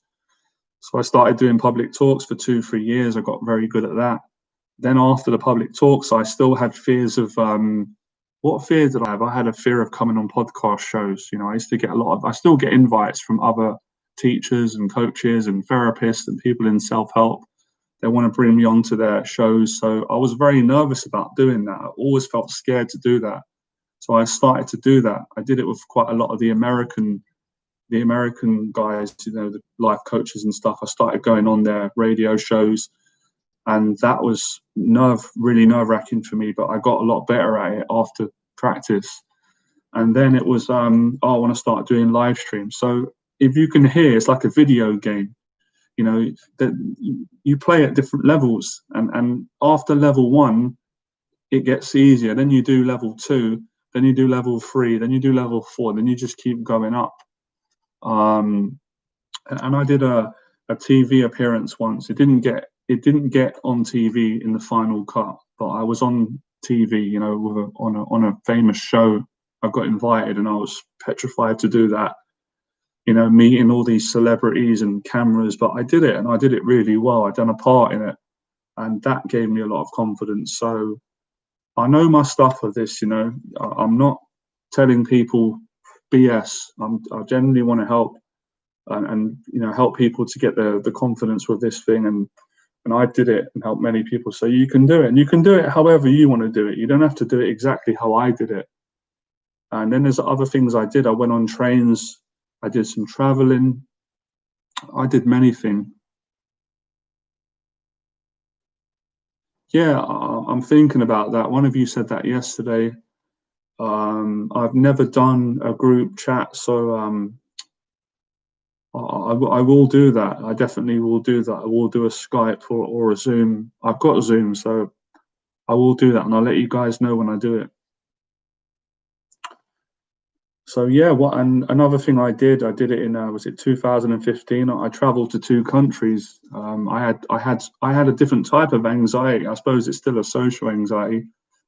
Speaker 1: So I started doing public talks for 2-3 years. I got very good at that. Then after the public talks, I still had fears of what fear did I have? I had a fear of coming on podcast shows. I used to get I still get invites from other teachers and coaches and therapists and people in self-help. They want to bring me onto their shows. So I was very nervous about doing that. I always felt scared to do that. So I started to do that. I did it with quite a lot of the American guys, the life coaches and stuff. I started going on their radio shows, and that was really nerve-wracking for me, but I got a lot better at it after practice. And then it was, I want to start doing live streams. So if you can hear, it's like a video game, that you play at different levels. And after level 1, it gets easier. Then you do level 2, then you do level 3, then you do level 4, then you just keep going up. And I did a TV appearance once. It didn't get on TV in the final cut, but I was on TV, on a famous show. I got invited, and I was petrified to do that. Meeting all these celebrities and cameras, but I did it, and I did it really well. I'd done a part in it, and that gave me a lot of confidence. So I know my stuff with this. I'm not telling people BS. I genuinely want to help and help people to get the confidence with this thing, and I did it and helped many people. So you can do it, and you can do it however you want to do it. You don't have to do it exactly how I did it. And then there's other things I did. I went on trains. I did some traveling. I did many things. Yeah, I'm thinking about that. One of you said that yesterday. I've never done a group chat, so I will do that. I definitely will do that. I will do a Skype or a Zoom. I've got a Zoom, so I will do that, and I'll let you guys know when I do it. So yeah, and another thing I did it in was it 2015? I traveled to 2 countries. I had a different type of anxiety. I suppose it's still a social anxiety.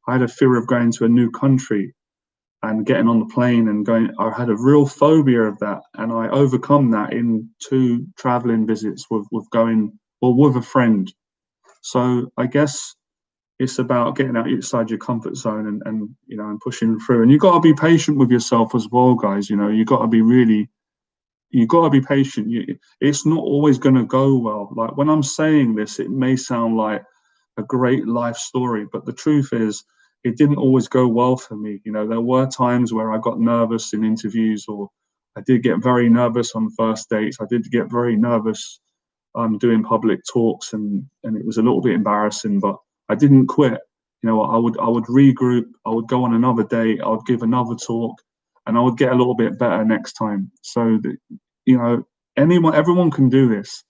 Speaker 1: I had a fear of going to a new country and getting on the plane and going. I had a real phobia of that, and I overcome that in 2 traveling visits with going with a friend. So I guess it's about getting outside your comfort zone and pushing through. And you got to be patient with yourself as well, guys. You got to be patient. It's not always going to go well. Like when I'm saying this, it may sound like a great life story, but the truth is, it didn't always go well for me. There were times where I got nervous in interviews, or I did get very nervous on first dates. I did get very nervous doing public talks, and it was a little bit embarrassing, but I didn't quit. You know, I would regroup. I would go on another day. I would give another talk, and I would get a little bit better next time. So that, you know, everyone can do this,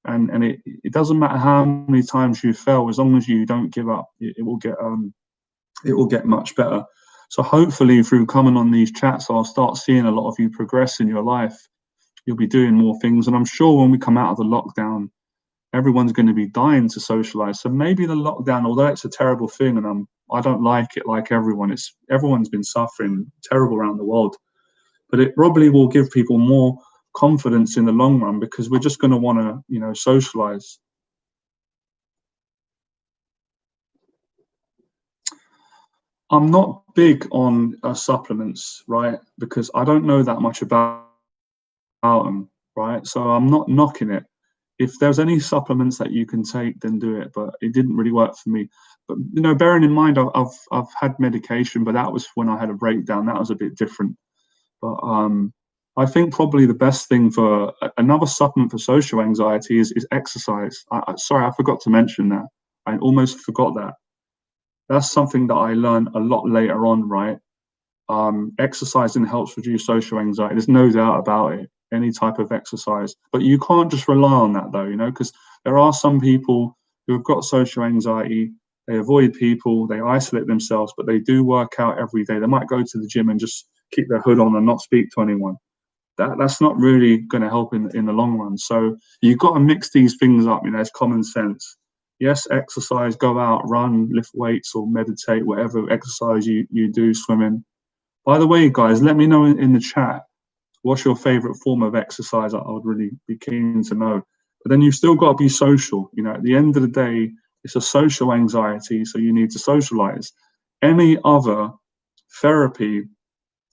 Speaker 1: and it doesn't matter how many times you fail, as long as you don't give up, it will get much better. So hopefully, through coming on these chats, I'll start seeing a lot of you progress in your life. You'll be doing more things, and I'm sure when we come out of the lockdown, everyone's going to be dying to socialize. So maybe the lockdown, although it's a terrible thing, and I don't like it like everyone. Everyone's been suffering terrible around the world, but it probably will give people more confidence in the long run, because we're just going to want to, socialize. I'm not big on supplements, right? Because I don't know that much about them, right? So I'm not knocking it. If there's any supplements that you can take, then do it. But it didn't really work for me. But bearing in mind, I've had medication, but that was when I had a breakdown. That was a bit different. But I think probably the best thing for another supplement for social anxiety is exercise. Sorry, I forgot to mention that. I almost forgot that. That's something that I learned a lot later on, right? Exercising helps reduce social anxiety. There's no doubt about it. Any type of exercise, but you can't just rely on that, though, because there are some people who have got social anxiety. They avoid people, they isolate themselves, but they do work out every day. They might go to the gym and just keep their hood on and not speak to anyone. That's not really going to help in the long run. So you've got to mix these things up. It's common sense. Yes, exercise, go out, run, lift weights, or meditate, whatever exercise you do, swimming. By the way, guys, let me know in the chat, what's your favorite form of exercise? I would really be keen to know. But then you've still got to be social. At the end of the day, it's a social anxiety, so you need to socialize. Any other therapy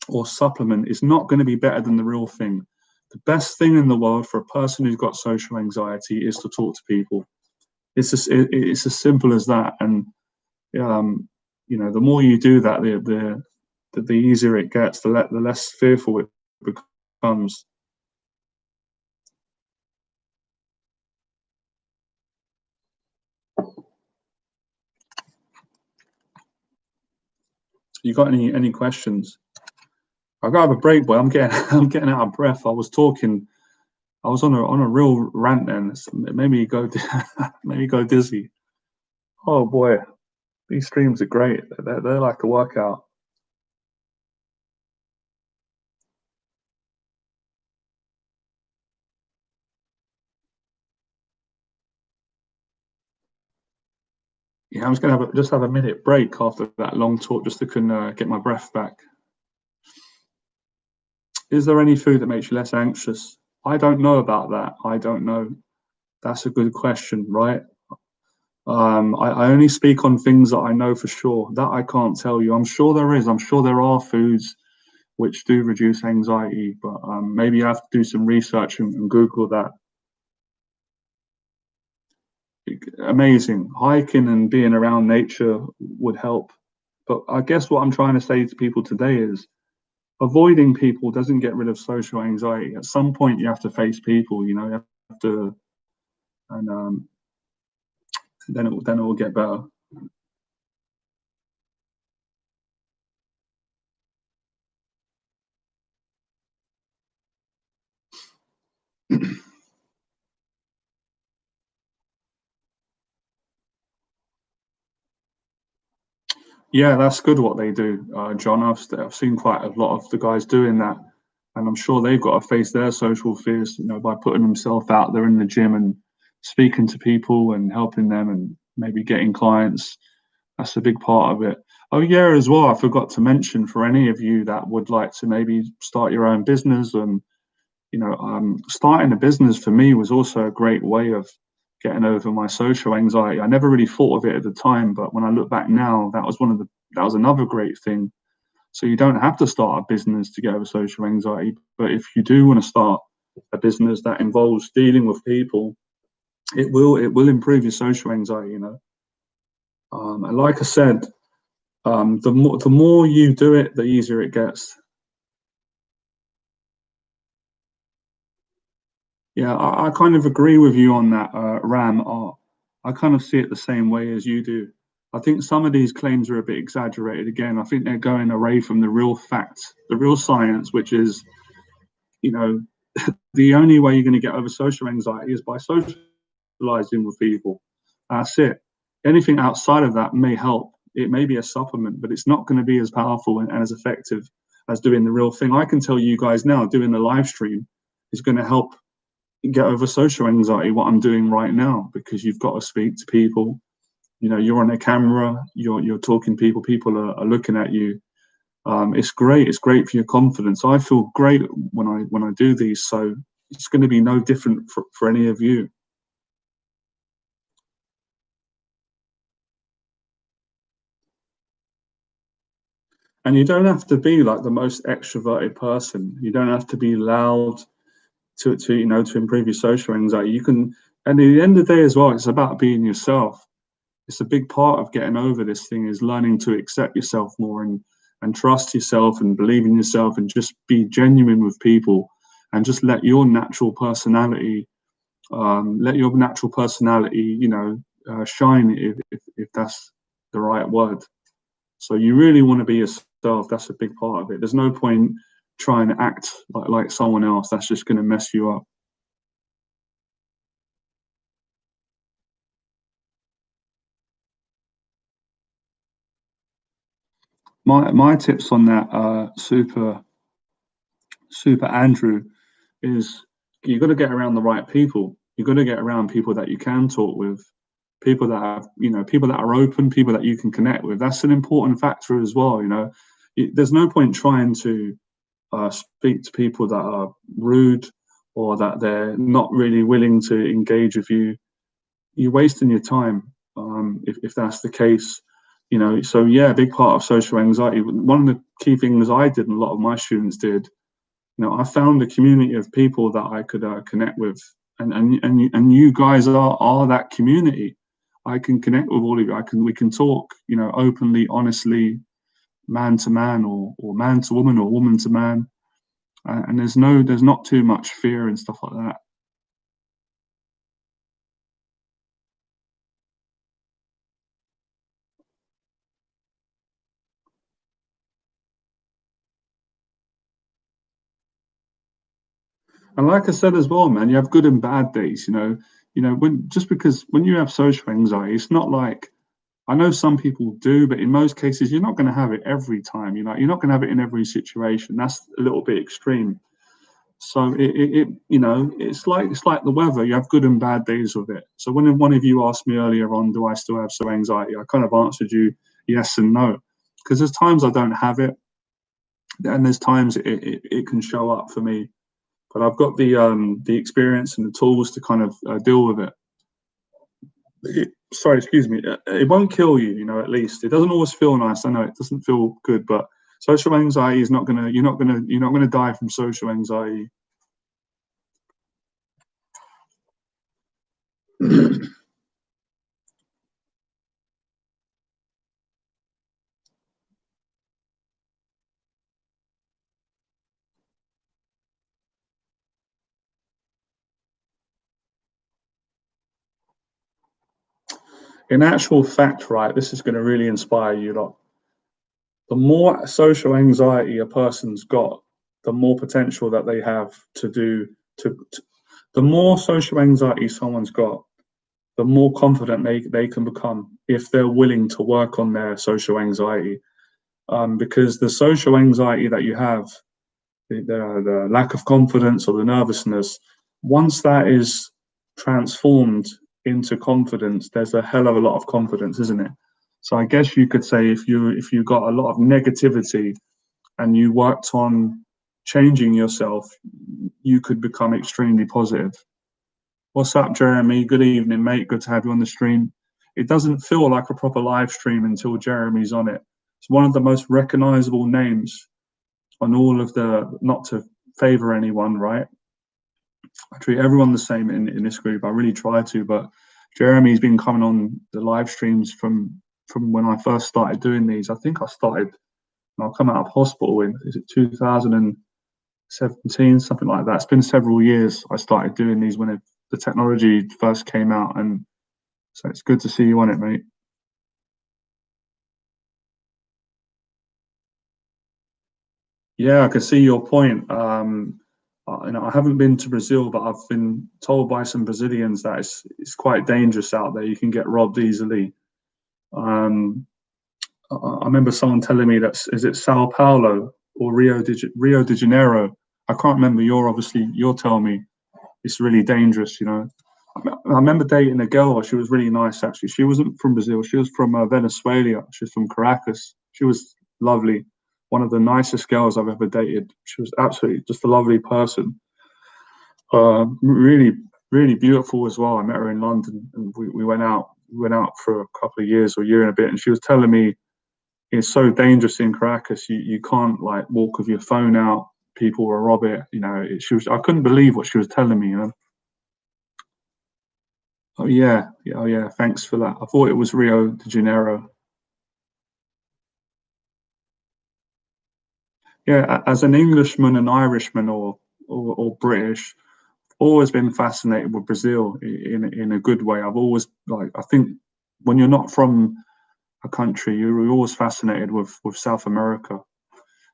Speaker 1: or supplement is not going to be better than the real thing. The best thing in the world for a person who's got social anxiety is to talk to people. It's as simple as that. And the more you do that, the easier it gets, the less fearful it becomes. You got any questions? I gotta have a break, boy. I'm getting I'm getting out of breath. I was talking. I was on a real rant then. Maybe go maybe go dizzy. Oh boy, these streams are great. They're like a workout. Yeah, I'm just gonna just have a minute break after that long talk, just to get my breath back. Is there any food that makes you less anxious? I don't know about that. I don't know. That's a good question, right? I only speak on things that I know for sure. That I can't tell you. I'm sure there is. I'm sure there are foods which do reduce anxiety, but maybe you have to do some research and Google that. Amazing. Hiking and being around nature would help. But I guess what I'm trying to say to people today is, avoiding people doesn't get rid of social anxiety. At some point, you have to face people. You have to, and then it will get better. Yeah, that's good what they do, John. I've seen quite a lot of the guys doing that, and I'm sure they've got to face their social fears, by putting themselves out there in the gym and speaking to people and helping them and maybe getting clients. That's a big part of it. Oh yeah, as well, I forgot to mention, for any of you that would like to maybe start your own business, and starting a business for me was also a great way of getting over my social anxiety. I never really thought of it at the time, but when I look back now, that was another great thing. So you don't have to start a business to get over social anxiety, but if you do want to start a business that involves dealing with people, it will improve your social anxiety. And like I said, the more you do it, the easier it gets. Yeah, I kind of agree with you on that, Ram. I kind of see it the same way as you do. I think some of these claims are a bit exaggerated. Again, I think they're going away from the real facts, the real science, which is, you know, the only way you're going to get over social anxiety is by socializing with people. That's it. Anything outside of that may help. It may be a supplement, but it's not going to be as powerful and as effective as doing the real thing. I can tell you guys now, doing the live stream is going to help get over social anxiety, what I'm doing right now, because you've got to speak to people. You're on a camera, you're talking to people, people are looking at you. It's great. It's great for your confidence. I feel great when I do these, so it's going to be no different for any of you. And you don't have to be like the most extroverted person. You don't have to be loud to improve your social anxiety. You can, and at the end of the day as well, it's about being yourself. It's a big part of getting over this thing is learning to accept yourself more and trust yourself and believe in yourself and just be genuine with people and just let your natural personality, shine if that's the right word. So you really want to be yourself. That's a big part of it. There's no point trying to act like someone else. That's just going to mess you up. My tips on that, super Andrew, is you got to get around the right people. You got to get around people that you can talk with, people that have, people that are open, people that you can connect with. That's an important factor as well. There's no point trying to speak to people that are rude or that they're not really willing to engage with you. You're wasting your time if that's the case. So yeah, a big part of social anxiety. One of the key things I did, and a lot of my students did, I found a community of people that I could connect with, and you guys are that community. I can connect with all of you. We can talk, openly, honestly, man to man, or man to woman, or woman to man, and there's not too much fear and stuff like that. And like I said as well, man, you have good and bad days. When you have social anxiety, it's not like, I know some people do, but in most cases, you're not going to have it every time. You're not going to have it in every situation. That's a little bit extreme. So it's like the weather. You have good and bad days with it. So when one of you asked me earlier on, do I still have some anxiety? I kind of answered you yes and no, because there's times I don't have it, and there's times it can show up for me. But I've got the experience and the tools to kind of deal with it. Sorry, excuse me. It won't kill you, at least it doesn't always feel nice. I know it doesn't feel good, but social anxiety is not gonna. You're not gonna die from social anxiety. In actual fact, right, this is going to really inspire you lot. The more social anxiety a person's got, the more potential that they have to do to the more social anxiety someone's got, the more confident they can become if they're willing to work on their social anxiety. Because the social anxiety that you have, the lack of confidence or the nervousness, once that is transformed into confidence, there's a hell of a lot of confidence, isn't it? So I guess you could say if you got a lot of negativity and you worked on changing yourself, you could become extremely positive. What's up, Jeremy? Good evening, mate. Good to have you on the stream. It doesn't feel like a proper live stream until Jeremy's on it. It's one of the most recognizable names on all of the, not to favor anyone, right? I treat everyone the same in this group. I really try to, but Jeremy's been coming on the live streams from when I first started doing these. I think I started, I'll come out of hospital in, is it 2016? 17, something like that. It's been several years. I started doing these when the technology first came out, and so it's good to see you on it, mate. Yeah, I can see your point. I haven't been to Brazil, but I've been told by some Brazilians that it's quite dangerous out there. You can get robbed easily. Um, I remember someone telling me that is it Sao Paulo or Rio de Janeiro. I can't remember. You're telling me it's really dangerous. I remember dating a girl. She was really nice actually. She wasn't from Brazil. She was from Venezuela. She was from Caracas. She was lovely. One of the nicest girls I've ever dated. She was absolutely just a lovely person. Really, really beautiful as well. I met her in London, and we went out. We went out for a couple of years or a year and a bit, and she was telling me it's so dangerous in Caracas. You can't like walk with your phone out. People will rob it. I couldn't believe what she was telling me. Oh yeah, yeah, oh yeah. Thanks for that. I thought it was Rio de Janeiro. Yeah, as an Englishman, an Irishman, or British, always been fascinated with Brazil in a good way. I've always like I think when you're not from a country, you're always fascinated with South America.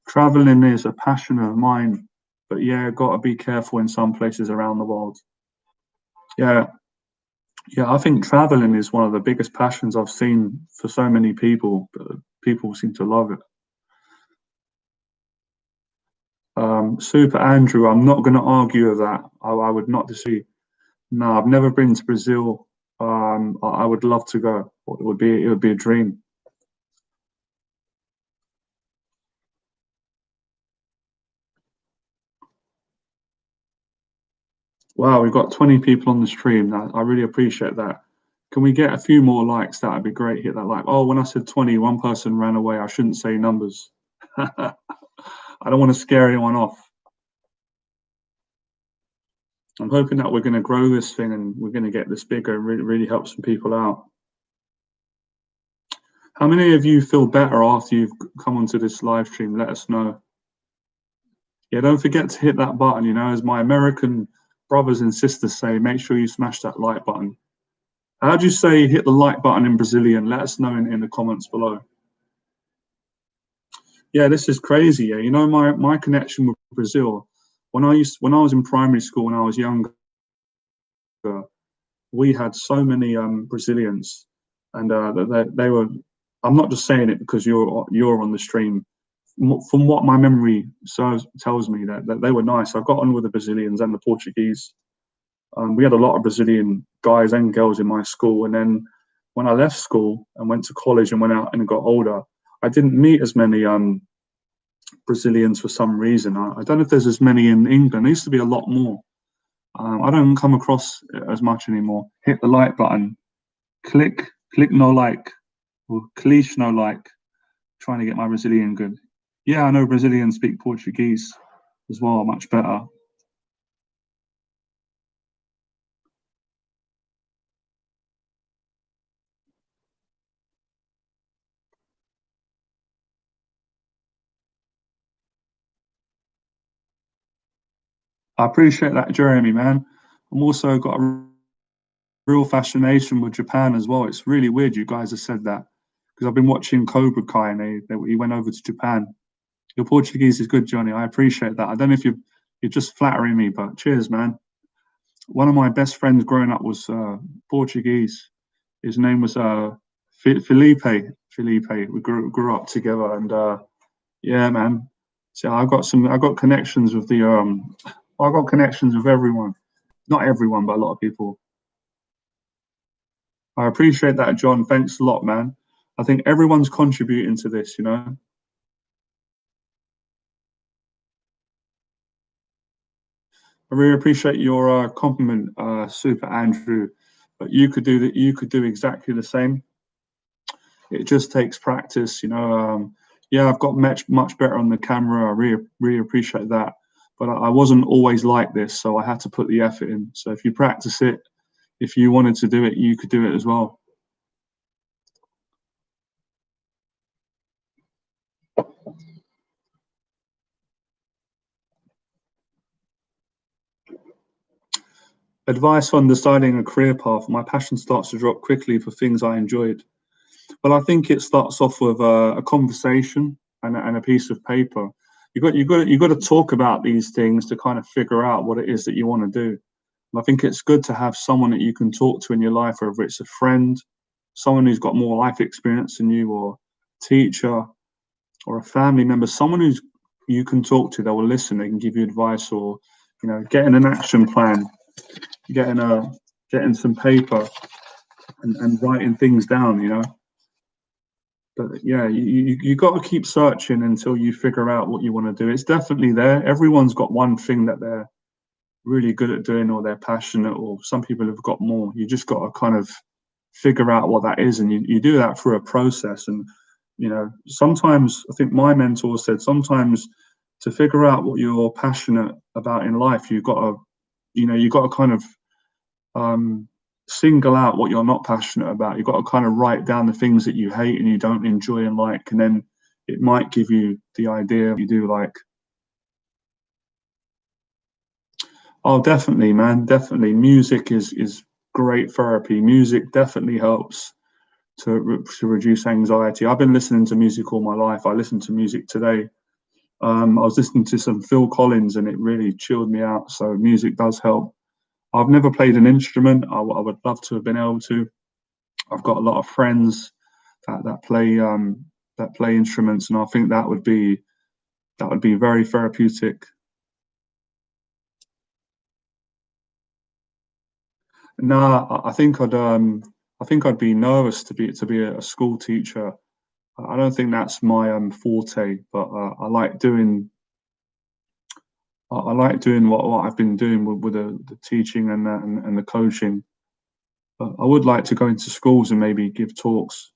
Speaker 1: Traveling is a passion of mine, but yeah, got to be careful in some places around the world. Yeah, yeah, I think traveling is one of the biggest passions I've seen for so many people. But people seem to love it. Super Andrew, I'm not going to argue with that. I would not disagree. No, I've never been to Brazil. I would love to go. It would be a dream. Wow, we've got 20 people on the stream. I really appreciate that. Can we get a few more likes? That'd be great. Hit that like. Oh, when I said 20, one person ran away. I shouldn't say numbers. I don't want to scare anyone off. I'm hoping that we're going to grow this thing and we're going to get this bigger and really help some people out. How many of you feel better after you've come onto this live stream? Let us know. Yeah, don't forget to hit that button. As my American brothers and sisters say, make sure you smash that like button. How do you say hit the like button in Brazilian? Let us know in the comments below. Yeah, this is crazy. Yeah, my connection with Brazil. When I was in primary school when I was younger, we had so many Brazilians, and they were. I'm not just saying it because you're on the stream. From what my memory tells me that they were nice. I got on with the Brazilians and the Portuguese. We had a lot of Brazilian guys and girls in my school, and then when I left school and went to college and went out and got older, I didn't meet as many Brazilians for some reason. I don't know if there's as many in England. There used to be a lot more. I don't come across it as much anymore. Hit the like button. Click no like, or click no like. Trying to get my Brazilian good. Yeah, I know Brazilians speak Portuguese as well, much better. I appreciate that, Jeremy, man. I'm also got a real fascination with Japan as well. It's really weird you guys have said that because I've been watching Cobra Kai and he went over to Japan. Your Portuguese is good, Johnny. I appreciate that. I don't know if you're just flattering me, but cheers, man. One of my best friends growing up was Portuguese. His name was Felipe. Felipe. We grew up together, and yeah, man. So I got connections with I got connections with everyone. Not everyone, but a lot of people. I appreciate that, John. Thanks a lot, man. I think everyone's contributing to this. I really appreciate your compliment, Super Andrew. But you could do that. You could do exactly the same. It just takes practice. Yeah, I've got much better on the camera. I really appreciate that. But I wasn't always like this, so I had to put the effort in. So if you practice it, if you wanted to do it, you could do it as well. Advice on deciding a career path. My passion starts to drop quickly for things I enjoyed. Well, I think it starts off with a conversation and a piece of paper. You got to talk about these things to kind of figure out what it is that you want to do. And I think it's good to have someone that you can talk to in your life, whether it's a friend, someone who's got more life experience than you, or a teacher, or a family member, someone who's you can talk to. They will listen. They can give you advice, or getting an action plan, getting a getting some paper and writing things down. But yeah, you got to keep searching until you figure out what you want to do. It's definitely there. Everyone's got one thing that they're really good at doing, or they're passionate, or some people have got more. You just got to kind of figure out what that is, and you do that through a process. And sometimes I think my mentor said sometimes to figure out what you're passionate about in life, you got to kind of um, single out what you're not passionate about. You've got to kind of write down the things that you hate and you don't enjoy and like, and then it might give you the idea you do like. Oh, definitely, man, definitely. Music is great therapy. Music definitely helps to reduce anxiety. I've been listening to music all my life. I listened to music today. I was listening to some Phil Collins, and it really chilled me out. So music does help. I've never played an instrument. I would love to have been able to. I've got a lot of friends that play instruments, and I think that would be very therapeutic. No, I think I'd be nervous to be a school teacher. I don't think that's my forte, but I like doing what I've been doing with the teaching and the coaching. But I would like to go into schools and maybe give talks.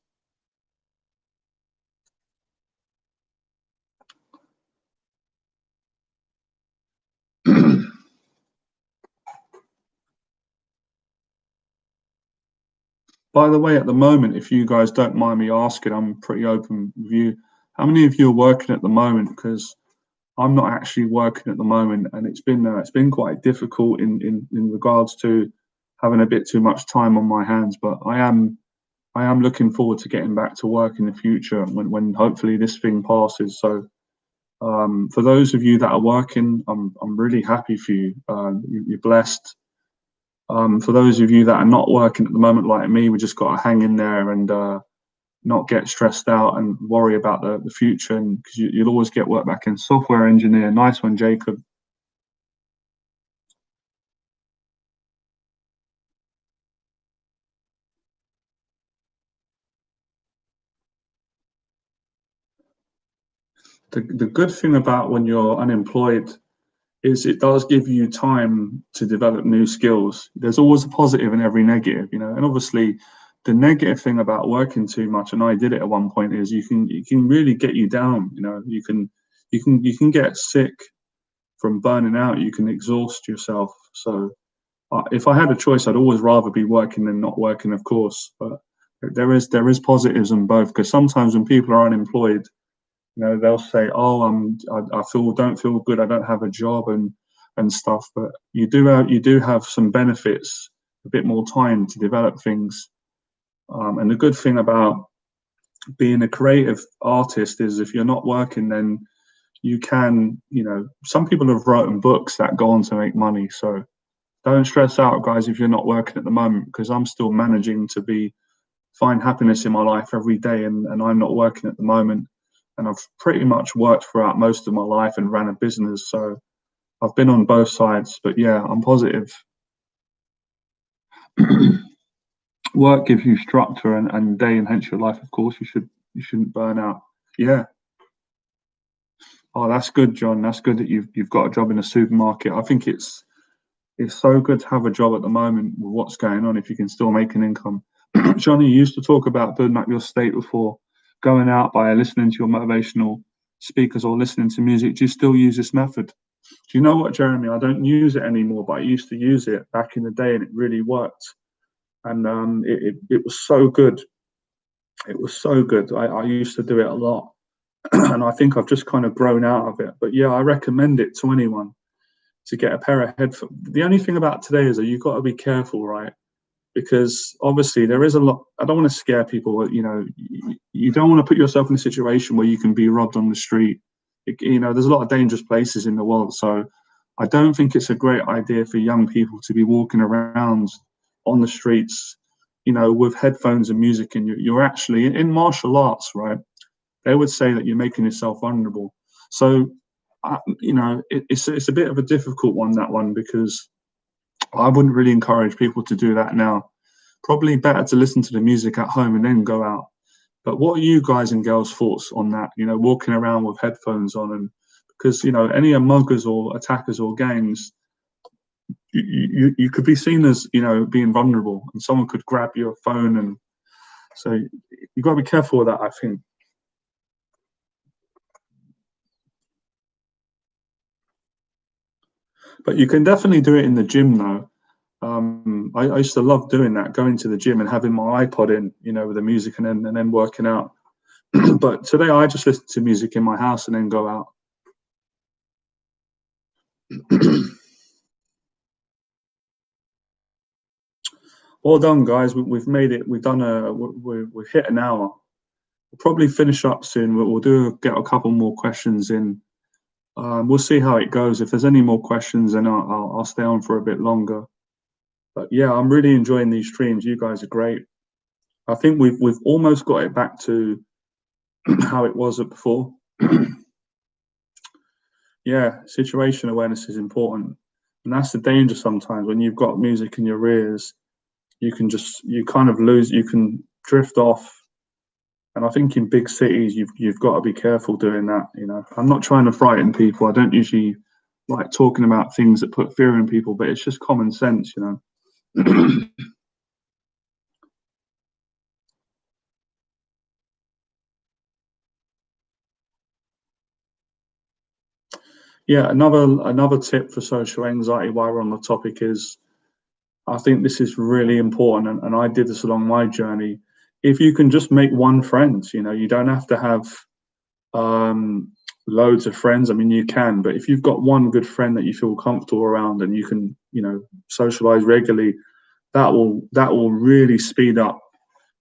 Speaker 1: By the way, at the moment, if you guys don't mind me asking, I'm pretty open with you. How many of you are working at the moment? Because I'm not actually working at the moment, and it's been quite difficult in regards to having a bit too much time on my hands. But I am looking forward to getting back to work in the future when hopefully this thing passes. So for those of you that are working, I'm really happy for you. You're blessed. For those of you that are not working at the moment, like me, we just got to hang in there and not get stressed out and worry about the future. And because you'll always get work back in. Software engineer, nice one, Jacob. The good thing about when you're unemployed is it does give you time to develop new skills. There's always a positive in every negative. And obviously, the negative thing about working too much, and I did it at one point, is you can really get you down. You can get sick from burning out. You can exhaust yourself. So if I had a choice, I'd always rather be working than not working, of course. But there is positives in both, because sometimes when people are unemployed, they'll say, "Oh, I don't feel good. I don't have a job and stuff." But you do have some benefits, a bit more time to develop things. And the good thing about being a creative artist is if you're not working, then you can, some people have written books that go on to make money. So don't stress out, guys, if you're not working at the moment, because I'm still managing to be find happiness in my life every day, and I'm not working at the moment. And I've pretty much worked throughout most of my life and ran a business. So I've been on both sides. But yeah, I'm positive. Work gives you structure and day enhance your life. Of course, you shouldn't burn out. Yeah. Oh, that's good, John. That's good that you've got a job in a supermarket. I think it's so good to have a job at the moment with what's going on if you can still make an income. Johnny, you used to talk about building up your state before going out by listening to your motivational speakers or listening to music. Do you still use this method? Do you know what, Jeremy? I don't use it anymore, but I used to use it back in the day, and it really worked. And it was so good. It was so good. I used to do it a lot, and I think I've just kind of grown out of it. But yeah, I recommend it to anyone. to get a pair of headphones. The only thing about today is that you've got to be careful, right? Because obviously there is a lot. I don't want to scare people, but you don't want to put yourself in a situation where you can be robbed on the street. There's a lot of dangerous places in the world, so I don't think it's a great idea for young people to be walking around on the streets, with headphones and music, and you're actually in martial arts, right? They would say that you're making yourself vulnerable. So, it's a bit of a difficult one, that one, because I wouldn't really encourage people to do that now. Probably better to listen to the music at home and then go out. But what are you guys and girls' thoughts on that? Walking around with headphones on, and because any muggers or attackers or gangs, you could be seen as being vulnerable, and someone could grab your phone, and so you've got to be careful with that, I think. But you can definitely do it in the gym, though. I used to love doing that, going to the gym and having my iPod in, with the music, and then working out. But today I just listen to music in my house and then go out. Well done, guys. We've made it. We've done we've hit an hour. We'll probably finish up soon. We'll get a couple more questions in. We'll see how it goes. If there's any more questions, then I'll stay on for a bit longer. But yeah, I'm really enjoying these streams. You guys are great. I think we've almost got it back to how it was before. Yeah, situation awareness is important, and that's the danger sometimes when you've got music in your ears. You kind of lose. You can drift off. And I think in big cities, you've got to be careful doing that. I'm not trying to frighten people. I don't usually like talking about things that put fear in people, but it's just common sense. Yeah, another tip for social anxiety while we're on the topic is, I think this is really important, and I did this along my journey. If you can just make one friend, you don't have to have loads of friends. I mean, you can, but if you've got one good friend that you feel comfortable around and you can, socialize regularly, that will really speed up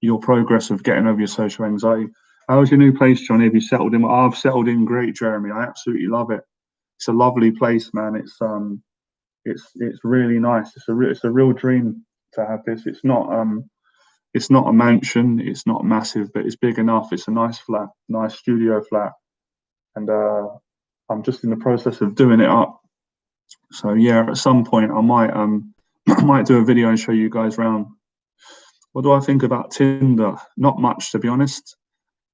Speaker 1: your progress of getting over your social anxiety. How's your new place, Johnny? Have you settled in? I've settled in great, Jeremy. I absolutely love it. It's a lovely place, man. It's really nice. It's a real dream to have this. It's not a mansion. It's not massive, but it's big enough. It's a nice flat, nice studio flat, and I'm just in the process of doing it up. So yeah, at some point I might I might do a video and show you guys around. What do I think about Tinder? Not much, to be honest.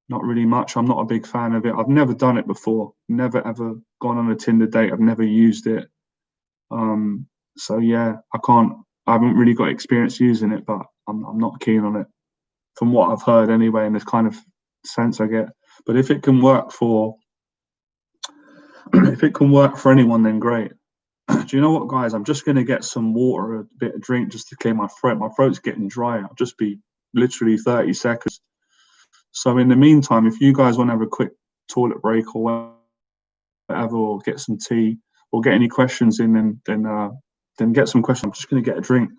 Speaker 1: Not really much. I'm not a big fan of it. I've never done it before. Never ever gone on a Tinder date. I've never used it. Um, so yeah, I can't. I haven't really got experience using it, but I'm not keen on it from what I've heard anyway, and this kind of sense I get. But if it can work for if it can work for anyone, then great. Do you know what, guys? I'm just going to get some water, a bit of drink, just to clear my throat. My throat's getting dry. I'll just be literally 30 seconds. So in the meantime, if you guys want to have a quick toilet break or whatever, or get some tea, or get any questions in, then get some questions. I'm just going to get a drink.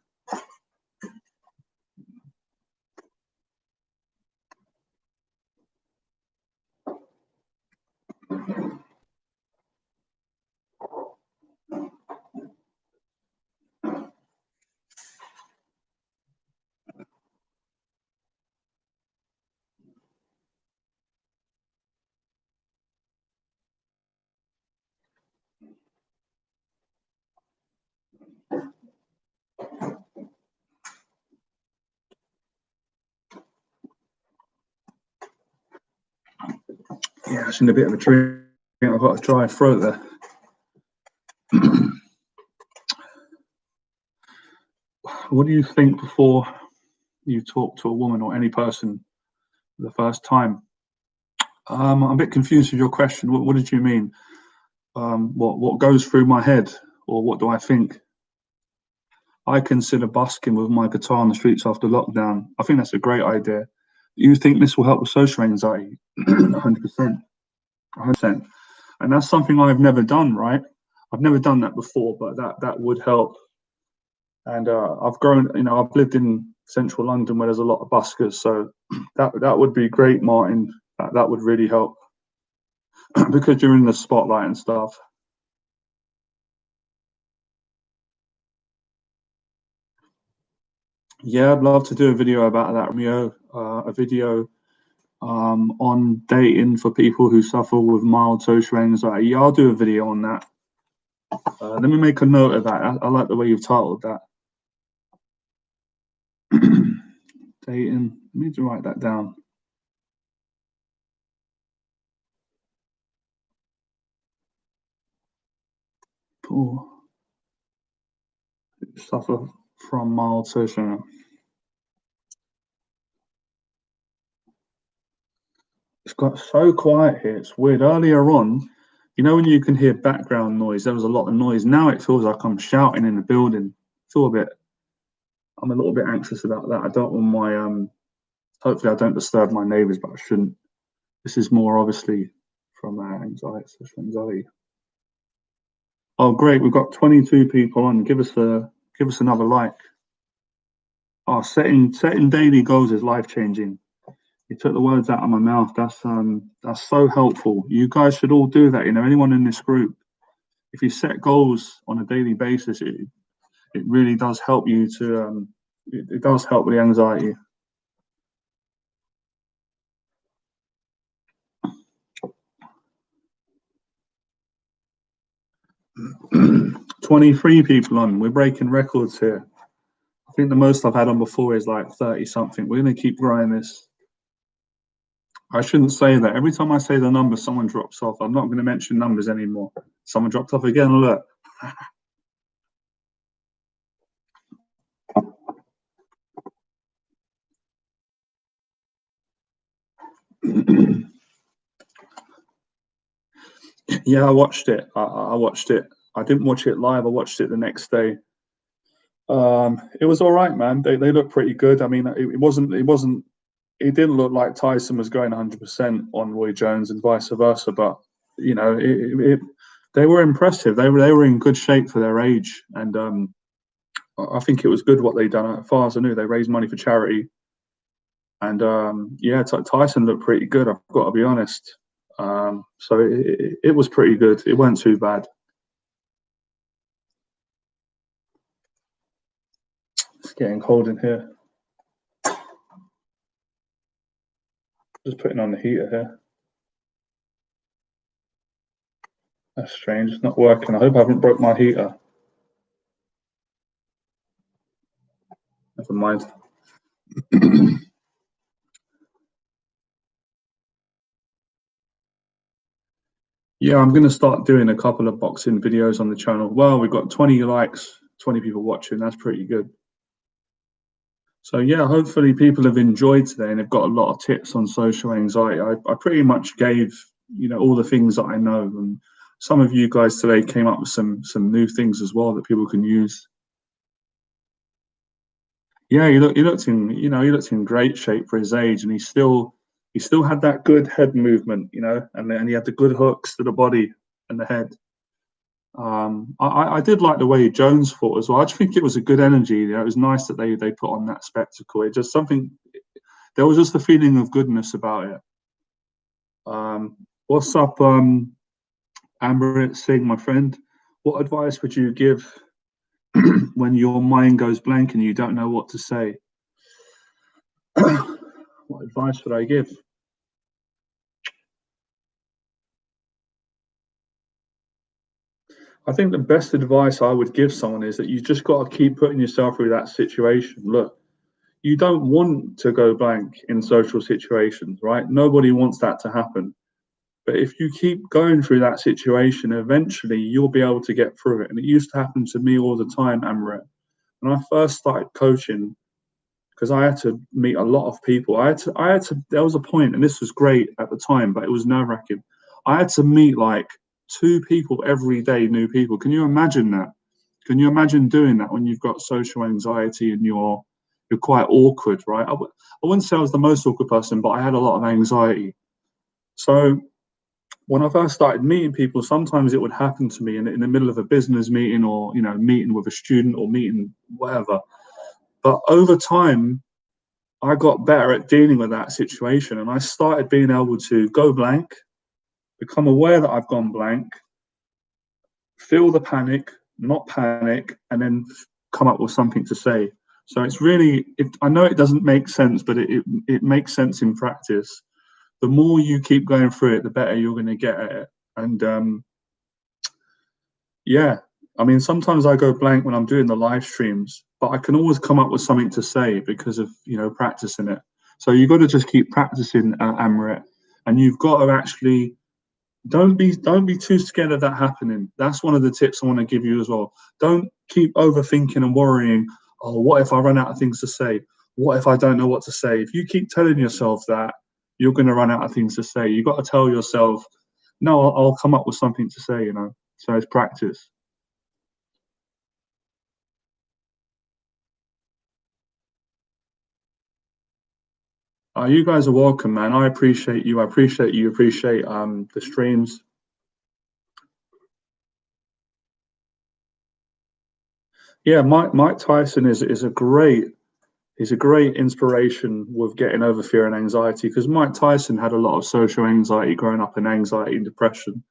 Speaker 1: Yeah, it's in a bit of a drink. I've got a dry throat there. What do you think before you talk to a woman or any person for the first time? I'm a bit confused with your question. What did you mean? What goes through my head, or what do I think? I consider busking with my guitar on the streets after lockdown. I think that's a great idea. You think this will help with social anxiety? 100%, 100%. And that's something I've never done, right? I've never done that before, but that would help. And I've grown, I've lived in central London where there's a lot of buskers, so that would be great, Martin. That would really help because you're in the spotlight and stuff. Yeah, I'd love to do a video about that, Rio. A video on dating for people who suffer with mild social anxiety. Yeah, I'll do a video on that. Let me make a note of that. I like the way you've titled that. Dating. Let me write that down. People who suffer from mild social. It's got so quiet here. It's weird. Earlier on, when you can hear background noise, there was a lot of noise. Now it feels like I'm shouting in the building. I'm a little bit anxious about that. I don't want my hopefully I don't disturb my neighbours, but I shouldn't. This is more obviously from anxiety, social anxiety. Oh, great! We've got 22 people on. Give us another like. Oh, setting daily goals is life changing. You took the words out of my mouth. That's so helpful. You guys should all do that. Anyone in this group, if you set goals on a daily basis, it really does help you to. It does help with the anxiety. 23 people on. We're breaking records here. I think the most I've had on before is like 30 something. We're going to keep growing this. I shouldn't say that. Every time I say the number, someone drops off. I'm not going to mention numbers anymore. Someone dropped off again. Look. Yeah, I watched it. I watched it. I didn't watch it live. I watched it the next day. It was all right, man. They look pretty good. I mean, it didn't look like Tyson was going 100% on Roy Jones and vice versa, but they were impressive. They were in good shape for their age, and I think it was good what they done. As far as I knew, they raised money for charity, and yeah, Tyson looked pretty good. I've got to be honest. So it was pretty good. It wasn't too bad. It's getting cold in here. Just putting on the heater here. That's strange. It's not working. I hope I haven't broke my heater. Never mind. Yeah, I'm going to start doing a couple of boxing videos on the channel. Well, we've got 20 likes, 20 people watching. That's pretty good. So yeah, hopefully people have enjoyed today and they've got a lot of tips on social anxiety. I pretty much gave, all the things that I know, and some of you guys today came up with some new things as well that people can use. Yeah, he looked in great shape for his age, and he still had that good head movement, and then he had the good hooks to the body and the head. I did like the way Jones fought as well. I just think it was a good energy. It was nice that they put on that spectacle. It just something. There was just a feeling of goodness about it. What's up, Amber Singh, my friend? What advice would you give when your mind goes blank and you don't know what to say? What advice would I give? I think the best advice I would give someone is that you just got to keep putting yourself through that situation. Look, you don't want to go blank in social situations, right? Nobody wants that to happen. But if you keep going through that situation, eventually you'll be able to get through it. And it used to happen to me all the time, Amrit. When I first started coaching, because I had to meet a lot of people. There was a point, and this was great at the time, but it was nerve-wracking. I had to meet like 2 people every day, new people. Can you imagine that? Can you imagine doing that when you've got social anxiety and you're quite awkward, right? I wouldn't say I was the most awkward person, but I had a lot of anxiety. So when I first started meeting people, sometimes it would happen to me in the middle of a business meeting, or meeting with a student, or meeting whatever. But over time, I got better at dealing with that situation, and I started being able to go blank, become aware that I've gone blank, feel the panic, not panic, and then come up with something to say. So it's really, I know it doesn't make sense, but it makes sense in practice. The more you keep going through it, the better you're going to get at it. And yeah, I mean, sometimes I go blank when I'm doing the live streams, but I can always come up with something to say because of practicing it. So you've got to just keep practicing, Amrit, and you've got to actually don't be too scared of that happening. That's one of the tips I want to give you as well. Don't keep overthinking and worrying. Oh, what if I run out of things to say? What if I don't know what to say? If you keep telling yourself that, you're going to run out of things to say. You've got to tell yourself, no, I'll come up with something to say. So it's practice. You guys are welcome, man. I appreciate you. I appreciate you. Appreciate the streams. Yeah, Mike Tyson is a great he's a great inspiration with getting over fear and anxiety, because Mike Tyson had a lot of social anxiety growing up, and anxiety and depression.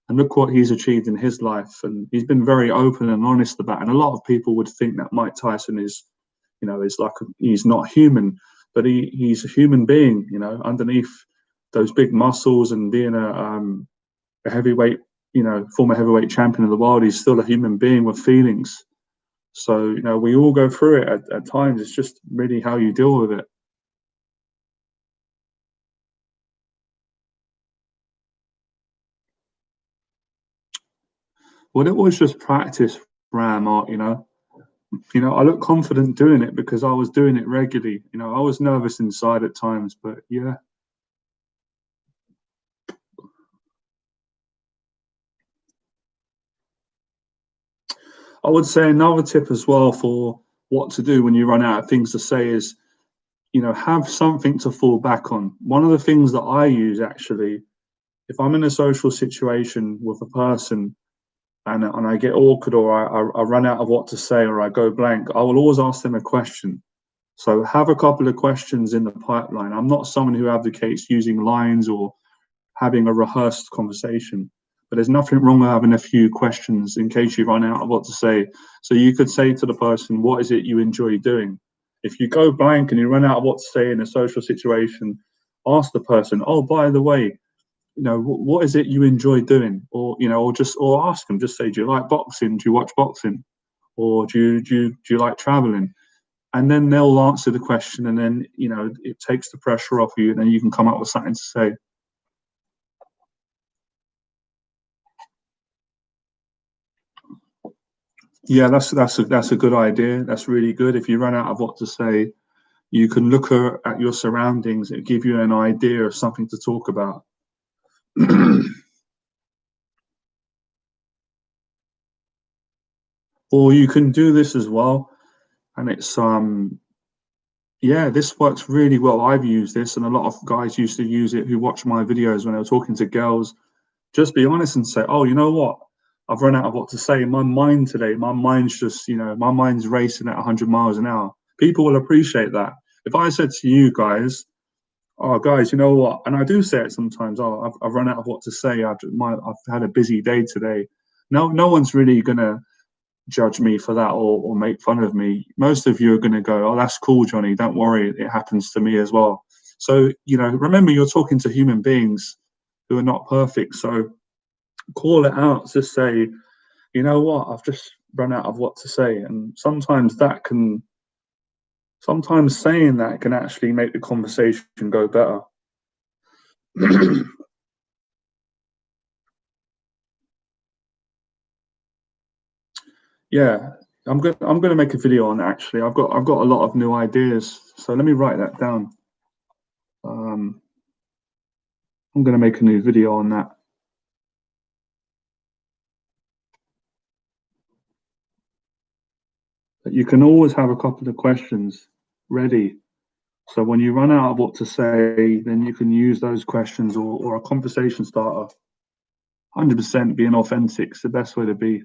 Speaker 1: And look what he's achieved in his life. And he's been very open and honest about it. And a lot of people would think that Mike Tyson is like he's not human, but he's a human being, underneath those big muscles, and being a heavyweight, former heavyweight champion of the world. He's still a human being with feelings. So, we all go through it at times. It's just really how you deal with it. Well, it was just practice, Ram, art, I look confident doing it because I was doing it regularly. I was nervous inside at times, but yeah. I would say another tip as well for what to do when you run out of things to say is, have something to fall back on. One of the things that I use, actually, if I'm in a social situation with a person, and I get awkward, or I run out of what to say, or I go blank, I will always ask them a question. So have a couple of questions in the pipeline. I'm not someone who advocates using lines or having a rehearsed conversation, but there's nothing wrong with having a few questions in case you run out of what to say. So you could say to the person, what is it you enjoy doing? If you go blank and you run out of what to say in a social situation, ask the person, oh, by the way, what is it you enjoy doing? Or, or ask them, just say, do you like boxing? Do you watch boxing? Or do you like traveling? And then they'll answer the question, and then, it takes the pressure off you, and then you can come up with something to say. Yeah, that's a good idea. That's really good. If you run out of what to say, you can look at your surroundings. It give you an idea of something to talk about. Or you can do this as well, and it's yeah, this works really well. I've used this, and a lot of guys used to use it who watch my videos when they were talking to girls. Just be honest and say, oh, you know what? I've run out of what to say. My mind today, my mind's just, my mind's racing at 100 miles an hour. People will appreciate that. If I said to you guys, oh, guys, you know what? And I do say it sometimes. Oh, I've run out of what to say. I've had a busy day today. No one's really gonna judge me for that, or make fun of me. Most of you are gonna go, oh, that's cool, Johnny. Don't worry, it happens to me as well. So, remember, you're talking to human beings who are not perfect. So call it out. Just say, you know what? I've just run out of what to say. And sometimes saying that can actually make the conversation go better. Yeah, I'm gonna make a video on it, actually. I've got a lot of new ideas, so let me write that down. Um, I'm gonna make a new video on that. But you can always have a couple of questions ready. So when you run out of what to say, then you can use those questions or a conversation starter. 100% being authentic is the best way to be.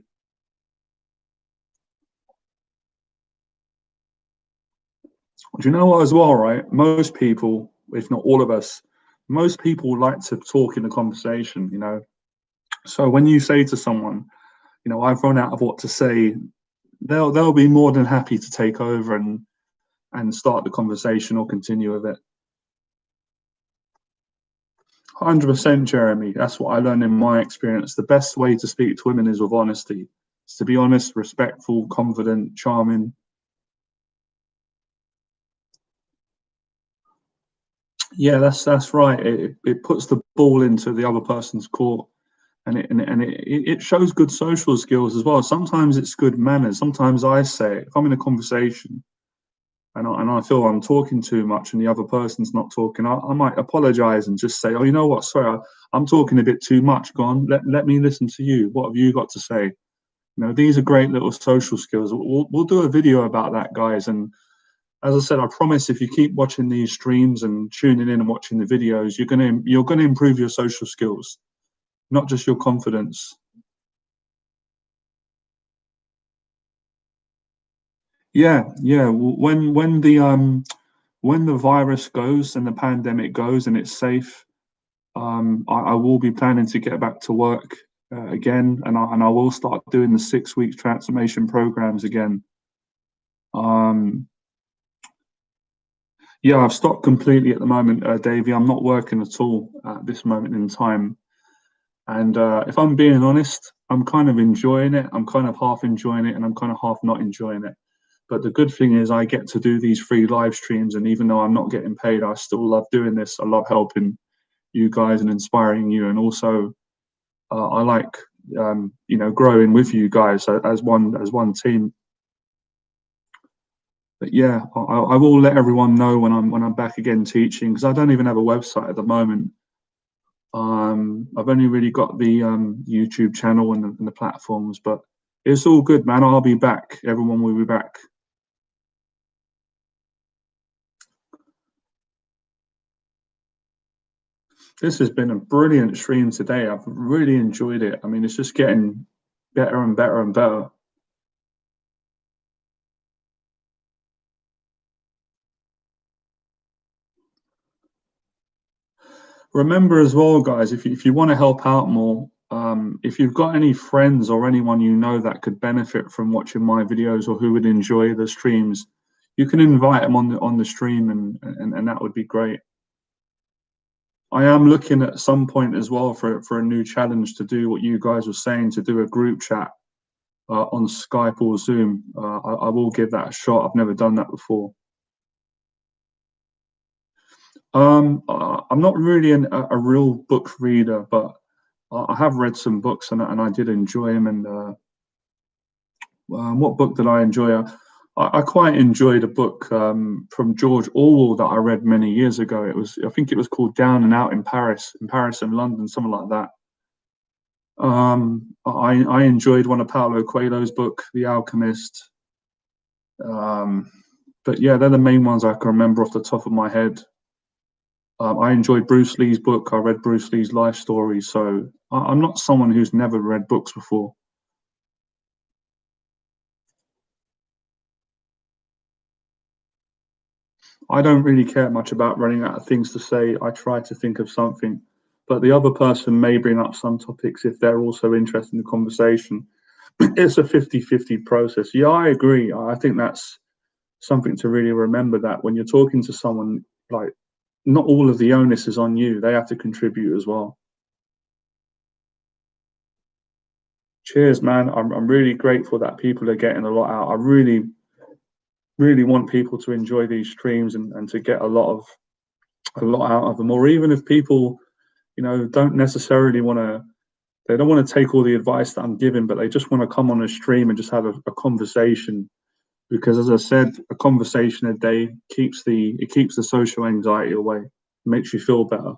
Speaker 1: Do you know what, as well, right? Most people, if not all of us, most people like to talk in a conversation, you know. So when you say to someone, you know, I've run out of what to say, they'll be more than happy to take over and start the conversation or continue with it. 100%, Jeremy. That's what I learned in my experience. The best way to speak to women is with honesty. It's to be honest, respectful, confident, charming. Yeah, that's right. It puts the ball into the other person's court, and it shows good social skills as well. Sometimes it's good manners. Sometimes I say, if I'm in a conversation and I feel I'm talking too much and the other person's not talking, I might apologize and just say, oh, you know what? Sorry, I'm talking a bit too much. Go on, let me listen to you. What have you got to say? You know, these are great little social skills. We'll do a video about that, guys. And as I said, I promise if you keep watching these streams and tuning in and watching the videos, you're gonna improve your social skills, not just your confidence. Yeah, yeah. When the virus goes and the pandemic goes and it's safe, I will be planning to get back to work again, and I will start doing the 6 week transformation programs again. Um, yeah, I've stopped completely at the moment, Davey. I'm not working at all at this moment in time. And if I'm being honest, I'm kind of enjoying it. I'm kind of half enjoying it, and I'm kind of half not enjoying it. But the good thing is, I get to do these free live streams, and even though I'm not getting paid, I still love doing this. I love helping you guys and inspiring you, and also I like growing with you guys as one team. But yeah, I will let everyone know when I'm back again teaching, because I don't even have a website at the moment. I've only really got the YouTube channel and the platforms, but it's all good, man. I'll be back. Everyone will be back. This has been a brilliant stream today. I've really enjoyed it. I mean, it's just getting better and better and better. Remember as well, guys, if you want to help out more, if you've got any friends or anyone you know that could benefit from watching my videos or who would enjoy the streams, you can invite them on the stream, and that would be great. I am looking at some point as well for a new challenge to do what you guys were saying, to do a group chat on Skype or Zoom. I will give that a shot. I've never done that before. I'm not really a real book reader, but I have read some books, and I did enjoy them. And what book did I enjoy? I quite enjoyed a book from George Orwell that I read many years ago. I think it was called Down and Out in Paris and London, something like that. I enjoyed one of Paulo Coelho's book, The Alchemist. Um, but yeah, they're the main ones I can remember off the top of my head. I enjoyed Bruce Lee's book. I read Bruce Lee's life story, so I'm not someone who's never read books before. I don't really care much about running out of things to say. I try to think of something, but the other person may bring up some topics if they're also interested in the conversation. It's a 50-50 process. Yeah, I agree. I think that's something to really remember, that when you're talking to someone, like, not all of the onus is on you. They have to contribute as well. Cheers, man. I'm really grateful that people are getting a lot out. I really, really want people to enjoy these streams and to get a lot out of them. Or even if people, don't necessarily want to, they don't want to take all the advice that I'm giving, but they just want to come on a stream and just have a conversation. Because as I said, a conversation a day keeps the social anxiety away, makes you feel better.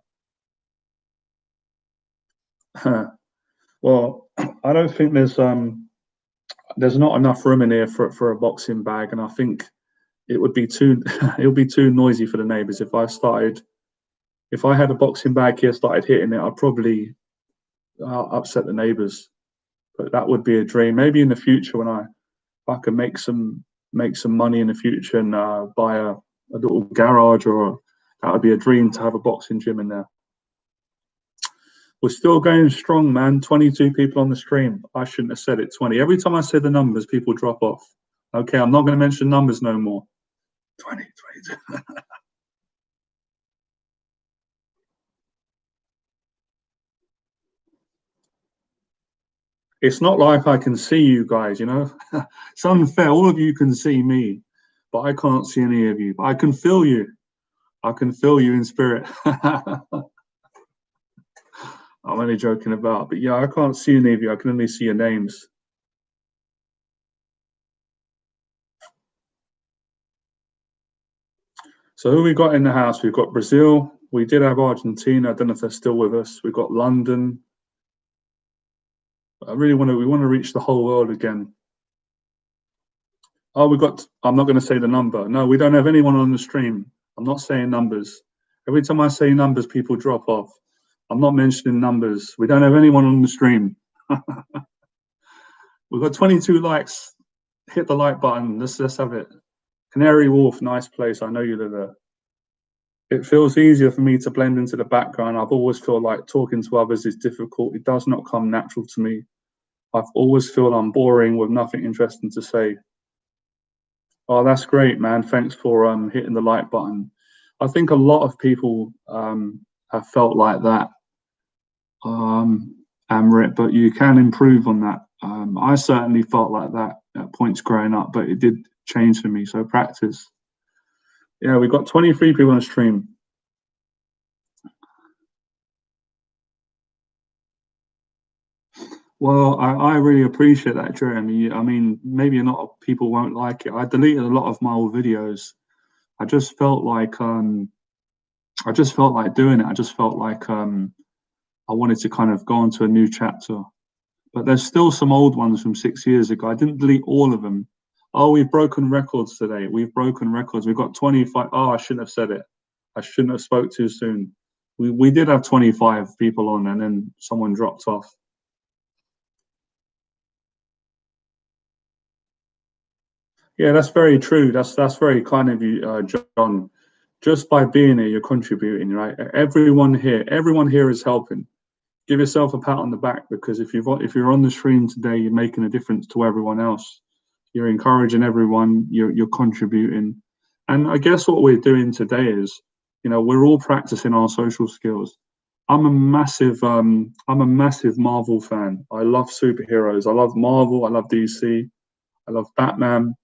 Speaker 1: Well, I don't think there's not enough room in here for a boxing bag, and I think it would be too it would be too noisy for the neighbours if I had a boxing bag here, started hitting it, I'd probably upset the neighbours. But that would be a dream. Maybe in the future when if I can make some money in the future and buy a little garage, or that would be a dream to have a boxing gym in there. We're still going strong, man. 22 people on the stream. I shouldn't have said it, 20. Every time I say the numbers, people drop off. Okay, I'm not going to mention numbers no more. 20, 22. It's not like I can see you guys, you know? It's unfair. All of you can see me, but I can't see any of you. But I can feel you. I can feel you in spirit. I'm only joking about. But yeah, I can't see any of you. I can only see your names. So who we got in the house? We've got Brazil. We did have Argentina. I don't know if they're still with us. We've got London. We want to reach the whole world again. Oh, I'm not going to say the number. No, we don't have anyone on the stream. I'm not saying numbers. Every time I say numbers, people drop off. I'm not mentioning numbers. We don't have anyone on the stream. We've got 22 likes. Hit the like button. Let's have it. Canary Wharf, nice place. I know you live there. It feels easier for me to blend into the background. I've always felt like talking to others is difficult. It does not come natural to me. I've always felt I'm boring with nothing interesting to say. Oh, that's great, man. Thanks for hitting the like button. I think a lot of people have felt like that, Amrit, but you can improve on that. I certainly felt like that at points growing up, but it did change for me. So practice. Yeah, we've got 23 people on the stream. Well, I really appreciate that, Jeremy. I mean, maybe a lot of people won't like it. I deleted a lot of my old videos. I just felt like doing it. I just felt like I wanted to kind of go on to a new chapter. But there's still some old ones from 6 years ago. I didn't delete all of them. Oh, we've broken records today. We've broken records. We've got 25. Oh, I shouldn't have said it. I shouldn't have spoke too soon. We did have 25 people on, and then someone dropped off. Yeah, that's very true. That's very kind of you, John. Just by being here, you're contributing, right? Everyone here is helping. Give yourself a pat on the back, because if you're on the stream today, you're making a difference to everyone else. You're encouraging everyone. You're contributing, and I guess what we're doing today is, we're all practicing our social skills. I'm a massive Marvel fan. I love superheroes. I love Marvel. I love DC. I love Batman.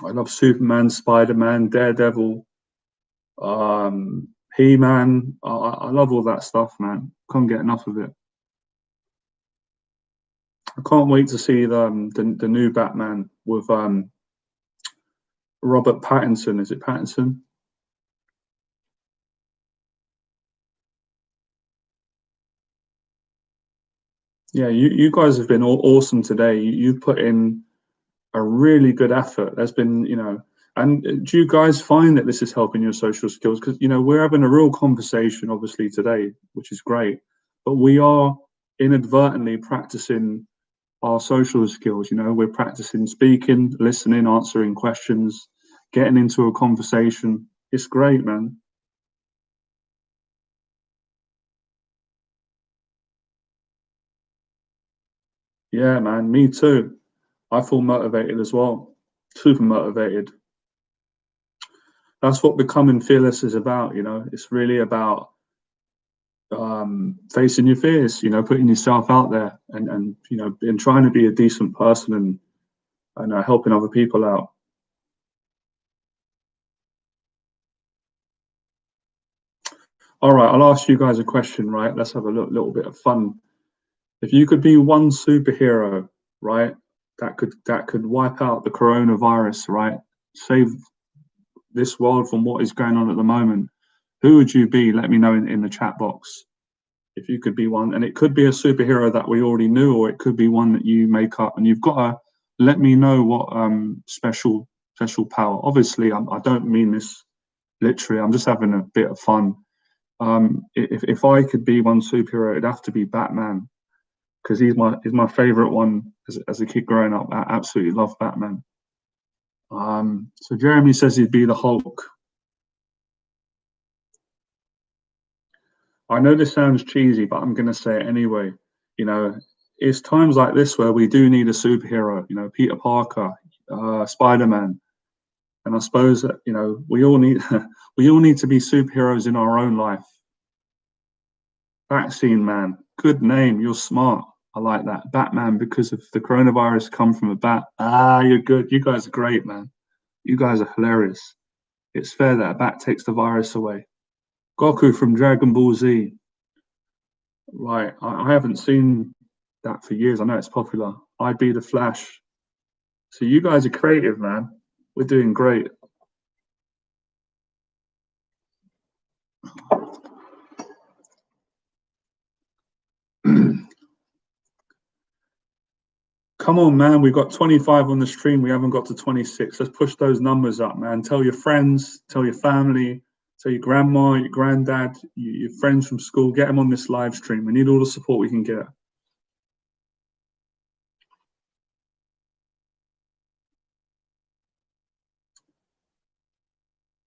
Speaker 1: I love Superman, Spider-Man, Daredevil, He-Man. I love all that stuff, man. Can't get enough of it. I can't wait to see the new Batman with Robert Pattinson. Is it Pattinson? Yeah, you guys have been awesome today. You've put in a really good effort. There's been, and do you guys find that this is helping your social skills? Because, we're having a real conversation, obviously, today, which is great, but we are inadvertently practicing our social skills. We're practicing speaking, listening, answering questions, getting into a conversation. It's great, man. Yeah, man, me too. I feel motivated as well. Super motivated. That's what becoming fearless is about. It's really about facing your fears, putting yourself out there, and trying to be a decent person, and helping other people out. All right, I'll ask you guys a question, right? Let's have a little bit of fun. If you could be one superhero, right, that could wipe out the coronavirus, right, save this world from what is going on at the moment, who would you be? Let me know in the chat box if you could be one. And it could be a superhero that we already knew, or it could be one that you make up. And you've got to let me know what special special power. Obviously, I don't mean this literally. I'm just having a bit of fun. If I could be one superhero, it'd have to be Batman because he's my favorite one as a kid growing up. I absolutely love Batman. So Jeremy says he'd be the Hulk. I know this sounds cheesy, but I'm going to say it anyway. You know, it's times like this where we do need a superhero. You know, Peter Parker, Spider-Man, and I suppose that we all need we all need to be superheroes in our own life. Vaccine man, good name. You're smart. I like that. Batman, because of the coronavirus come from a bat. Ah, you're good. You guys are great, man. You guys are hilarious. It's fair that a bat takes the virus away. Goku from Dragon Ball Z. Right. I haven't seen that for years. I know it's popular. I'd be the Flash. So you guys are creative, man. We're doing great. Come on, man. We've got 25 on the stream. We haven't got to 26. Let's push those numbers up, man. Tell your friends, tell your family, tell your grandma, your granddad, your friends from school. Get them on this live stream. We need all the support we can get.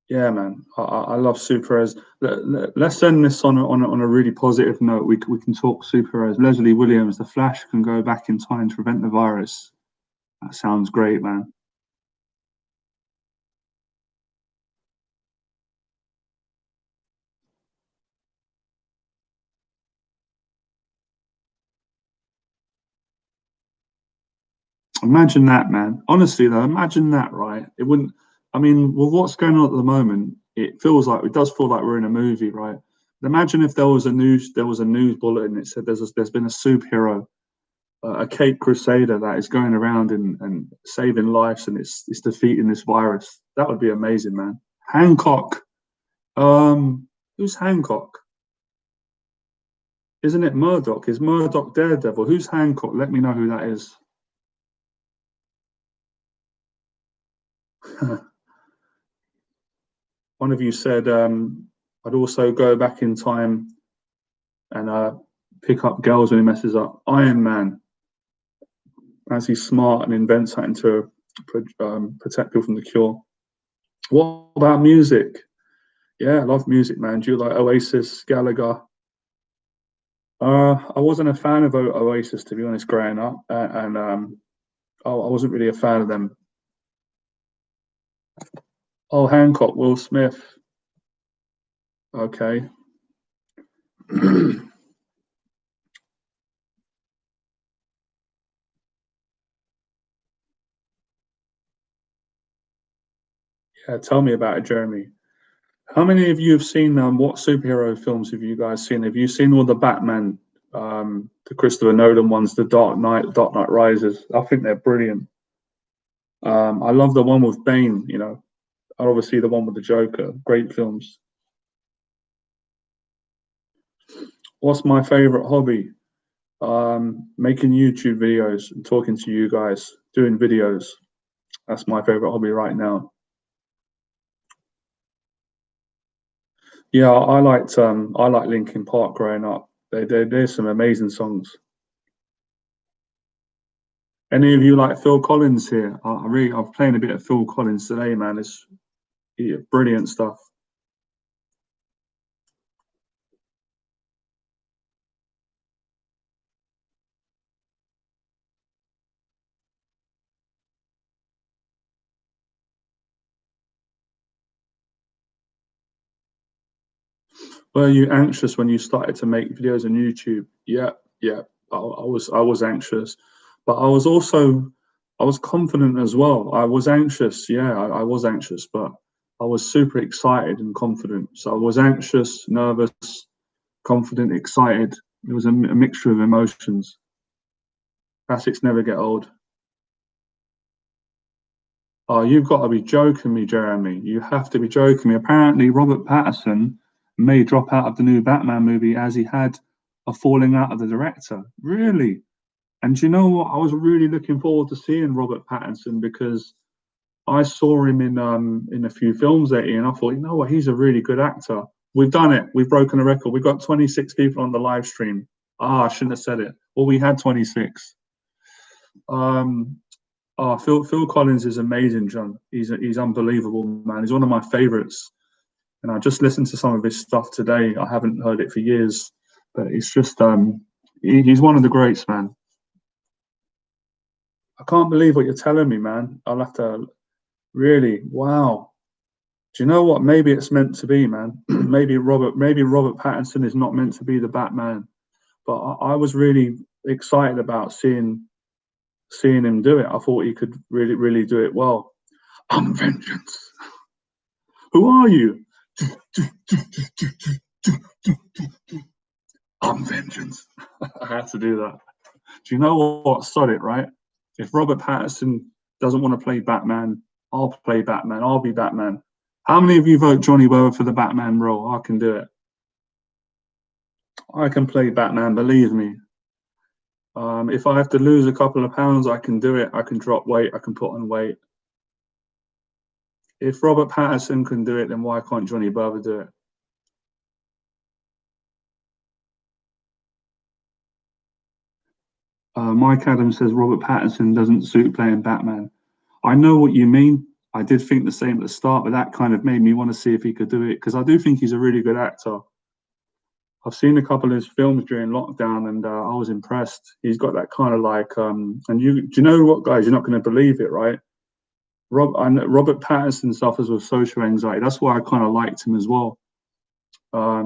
Speaker 1: Yeah, man. I love superheroes. Let's end this on a really positive note. We can talk superheroes. Leslie Williams, the Flash, can go back in time to prevent the virus. That sounds great, man. Imagine that, man. Honestly, though, imagine that, right? It wouldn't. I mean, with what's going on at the moment, it does feel like we're in a movie, right? Imagine if there was a news bulletin that said there's been a superhero, a Cape Crusader that is going around and saving lives and it's defeating this virus. That would be amazing, man. Hancock. Who's Hancock? Isn't it Murdoch? Is Murdoch Daredevil? Who's Hancock? Let me know who that is. One of you said I'd also go back in time and pick up girls when he messes up. Iron Man, as he's smart and invents something to protect people from the cure. What about music? Yeah, I love music, man. Do you like Oasis, Gallagher? I wasn't a fan of Oasis, to be honest, growing up, and I wasn't really a fan of them. Oh, Hancock, Will Smith. Okay. Yeah, tell me about it, Jeremy. How many of you have seen what superhero films have you guys seen? Have you seen all the Batman, the Christopher Nolan ones, the Dark Knight Rises? I think they're brilliant. I love the one with Bane, and obviously the one with the Joker. Great films. What's my favorite hobby? Making YouTube videos and talking to you guys, doing videos. That's my favorite hobby right now. Yeah, I liked Linkin Park growing up. There's some amazing songs. Any of you like Phil Collins here? I'm playing a bit of Phil Collins today, man. It's brilliant stuff. Were you anxious when you started to make videos on YouTube? Yeah, yeah. I was anxious, but I was confident as well. I was anxious, yeah, I was anxious, but I was super excited and confident. So I was anxious, nervous, confident, excited. It was a mixture of emotions. Classics never get old. Oh, you've got to be joking me, Jeremy. You have to be joking me. Apparently, Robert Pattinson may drop out of the new Batman movie as he had a falling out of the director. Really? And do you know what? I was really looking forward to seeing Robert Pattinson because I saw him in a few films lately, and I thought, you know what, he's a really good actor. We've done it. We've broken a record. We've got 26 people on the live stream. Ah, I shouldn't have said it. Well, we had 26. Um, Phil Collins is amazing, John. He's unbelievable, man. He's one of my favorites. And I just listened to some of his stuff today. I haven't heard it for years, but it's just he's one of the greats, man. I can't believe what you're telling me, man. I'll have to really, wow. Do you know what? Maybe it's meant to be, man. Maybe Robert Pattinson is not meant to be the Batman. But I was really excited about seeing him do it. I thought he could really, really do it well. I'm vengeance. Who are you? I'm vengeance. I had to do that. Do you know what? Sod it, right? If Robert Pattinson doesn't want to play Batman, I'll play Batman. I'll be Batman. How many of you vote Johnny Weber for the Batman role? I can do it. I can play Batman, believe me. If I have to lose a couple of pounds, I can do it. I can drop weight. I can put on weight. If Robert Pattinson can do it, then why can't Johnny Weber do it? Mike Adams says Robert Pattinson doesn't suit playing Batman. I know what you mean. I did think the same at the start, but that kind of made me want to see if he could do it because I do think he's a really good actor. I've seen a couple of his films during lockdown, and I was impressed. He's got that kind of like, and do you know what, guys? You're not going to believe it, right? Robert Pattinson suffers with social anxiety. That's why I kind of liked him as well.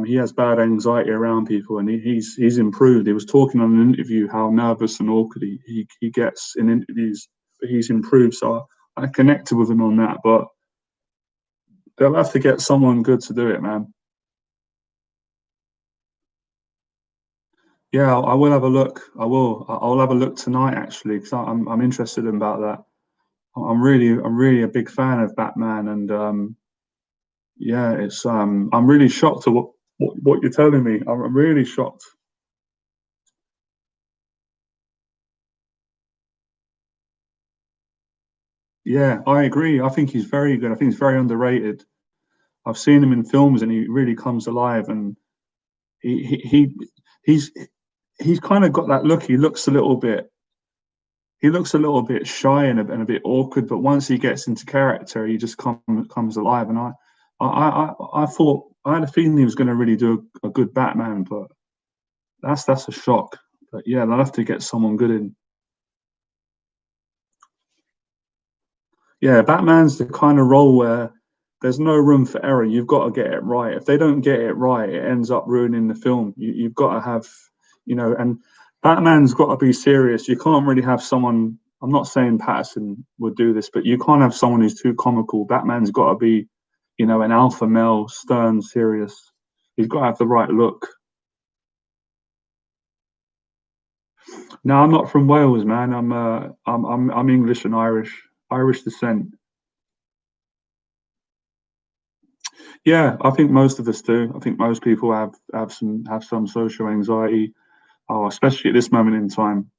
Speaker 1: He has bad anxiety around people, and he's improved. He was talking on an interview how nervous and awkward he gets in interviews, but he's improved. So I connected with him on that. But they'll have to get someone good to do it, man. Yeah, I will have a look. I will. I'll have a look tonight actually, because I'm interested in about that. I'm really a big fan of Batman, and yeah, it's I'm really shocked at what you're telling me. I'm really shocked. Yeah, I agree. I think he's very good. I think he's very underrated. I've seen him in films, and he really comes alive. And he he, he he's he's kind of got that look. He looks a little bit shy and a bit awkward, but once he gets into character, he just comes alive. And I thought I had a feeling he was going to really do a good Batman, but that's a shock. But yeah, they'll have to get someone good in. Yeah, Batman's the kind of role where there's no room for error. You've got to get it right. If they don't get it right, it ends up ruining the film. You've got to have, and Batman's got to be serious. You can't really have someone. I'm not saying Patterson would do this, but you can't have someone who's too comical. Batman's got to be, an alpha male, stern, serious. He's got to have the right look. No, I'm not from Wales, man. I'm English and Irish descent. Yeah, I think most of us do. I think most people have some social anxiety, especially at this moment in time.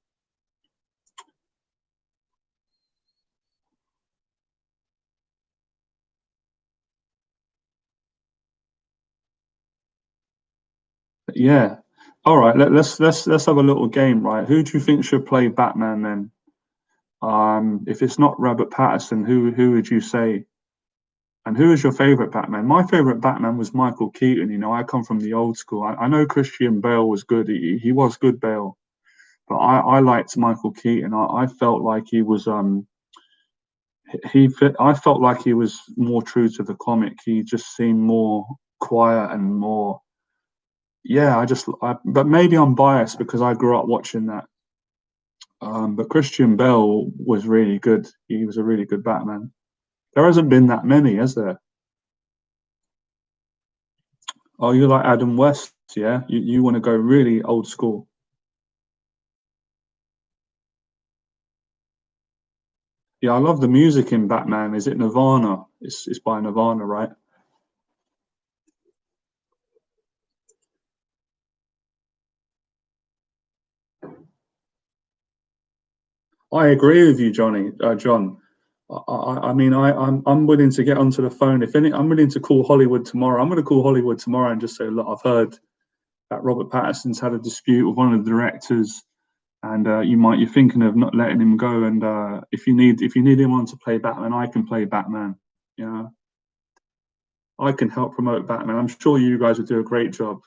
Speaker 1: Yeah. All right. Let's have a little game, right? Who do you think should play Batman then? If it's not Robert Patterson, who would you say? And who is your favorite Batman? My favorite Batman was Michael Keaton. I come from the old school. I know Christian Bale was good. He was good Bale, but I liked Michael Keaton. I felt like he was I felt like he was more true to the comic. He just seemed more quiet and more. Yeah, but maybe I'm biased because I grew up watching that. But Christian Bale was really good. He was a really good Batman. There hasn't been that many, has there? Oh, you like Adam West, yeah? You want to go really old school. Yeah, I love the music in Batman. Is it Nirvana? It's by Nirvana, right? I agree with you, John. I mean, I'm willing to get onto the phone. If any, I'm willing to call Hollywood tomorrow. I'm going to call Hollywood tomorrow and just say, look, I've heard that Robert Pattinson's had a dispute with one of the directors, and you're thinking of not letting him go. And if you need anyone to play Batman, I can play Batman. You know, I can help promote Batman. I'm sure you guys would do a great job.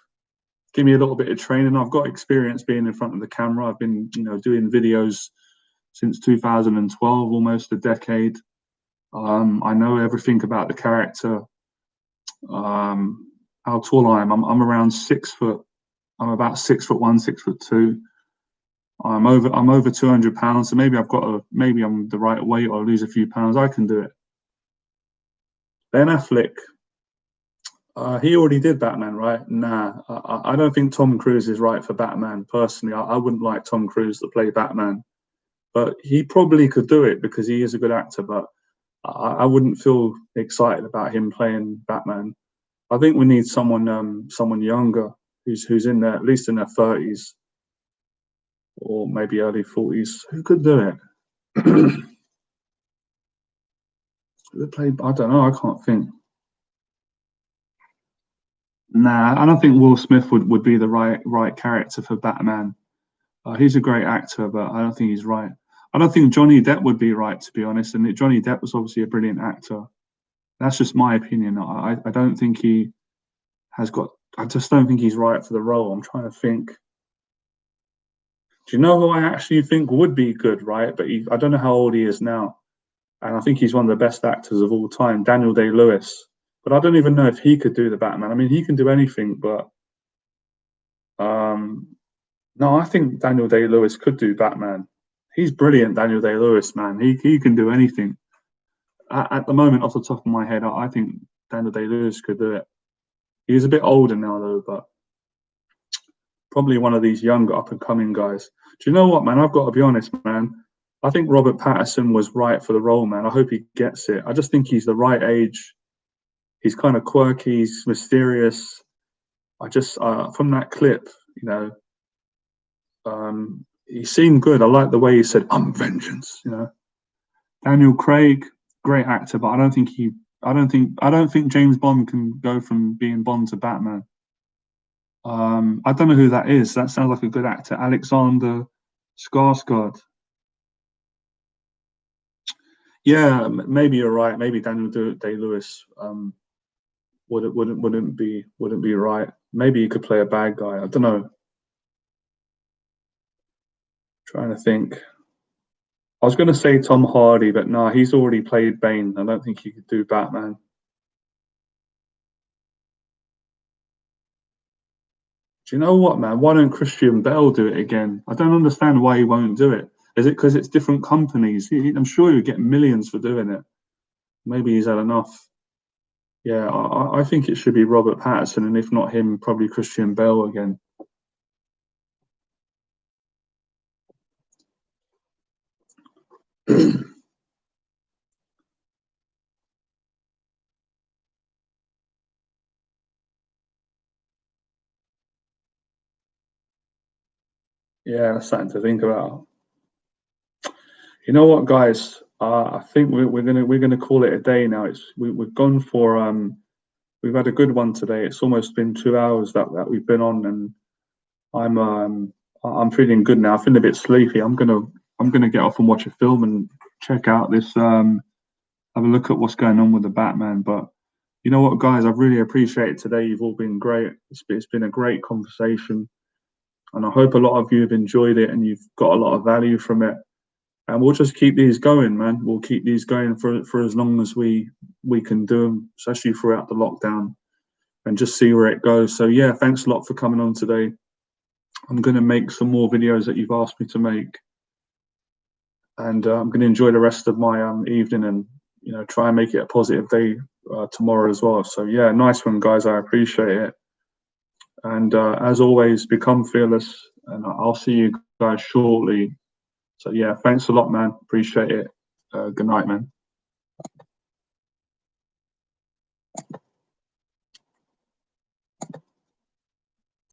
Speaker 1: Give me a little bit of training. I've got experience being in front of the camera. I've been, doing videos since 2012, almost a decade. I know everything about the character. How tall I am. I'm around 6 foot. I'm about 6'1", 6'2". I'm over 200 pounds. So maybe I'm the right weight or lose a few pounds. I can do it. Ben Affleck. He already did Batman, right? Nah, I don't think Tom Cruise is right for Batman. Personally, I wouldn't like Tom Cruise to play Batman, but he probably could do it because he is a good actor. But I wouldn't feel excited about him playing Batman. I think we need someone younger who's in at least in their 30s or maybe early 40s who could do it. I don't know. I can't think. Nah, I don't think Will Smith would be the right character for Batman. He's a great actor, but I don't think he's right. I don't think Johnny Depp would be right, to be honest. And Johnny Depp was obviously a brilliant actor. That's just my opinion. I don't think he has got. I just don't think he's right for the role. I'm trying to think. Do you know who I actually think would be good, right? But I don't know how old he is now. And I think he's one of the best actors of all time, Daniel Day-Lewis. But I don't even know if he could do the Batman. I mean, he can do anything, but no, I think Daniel Day-Lewis could do Batman. He's brilliant, Daniel Day-Lewis, man. He can do anything. At the moment, off the top of my head, I think Daniel Day-Lewis could do it. He's a bit older now, though, but probably one of these younger up-and-coming guys. Do you know what, man? I've got to be honest, man. I think Robert Pattinson was right for the role, man. I hope he gets it. I just think he's the right age. He's kind of quirky, he's mysterious. I just, from that clip, he seemed good. I like the way he said, "I'm vengeance." Daniel Craig, great actor, but I don't think James Bond can go from being Bond to Batman. I don't know who that is. That sounds like a good actor, Alexander Skarsgård. Yeah, maybe you're right. Maybe Daniel Day-Lewis wouldn't be right. Maybe he could play a bad guy. I don't know. Trying to think. I was going to say Tom Hardy, but no, he's already played Bane. I don't think he could do Batman. Do you know what, man? Why don't Christian Bale do it again? I don't understand why he won't do it. Is it because it's different companies? I'm sure he'd get millions for doing it. Maybe he's had enough. Yeah, I think it should be Robert Pattinson, and if not him, probably Christian Bale again. Yeah, that's something to think about. You know what, guys? I think we're gonna call it a day now. We've gone for we've had a good one today. It's almost been 2 hours that we've been on, and I'm feeling good now. I feel a bit sleepy. I'm gonna get off and watch a film and check out this have a look at what's going on with the Batman. But you know what, guys? I've really appreciated today. You've all been great. It's been a great conversation, and I hope a lot of you have enjoyed it and you've got a lot of value from it. And we'll just keep these going, man. We'll keep these going for as long as we can do them, especially throughout the lockdown, and just see where it goes. So yeah, thanks a lot for coming on today. I'm going to make some more videos that you've asked me to make, and I'm going to enjoy the rest of my evening, and try and make it a positive day tomorrow as well. So yeah, nice one, guys. I appreciate it. And as always, become fearless, and I'll see you guys shortly. So yeah, thanks a lot, man. Appreciate it. Good night, man.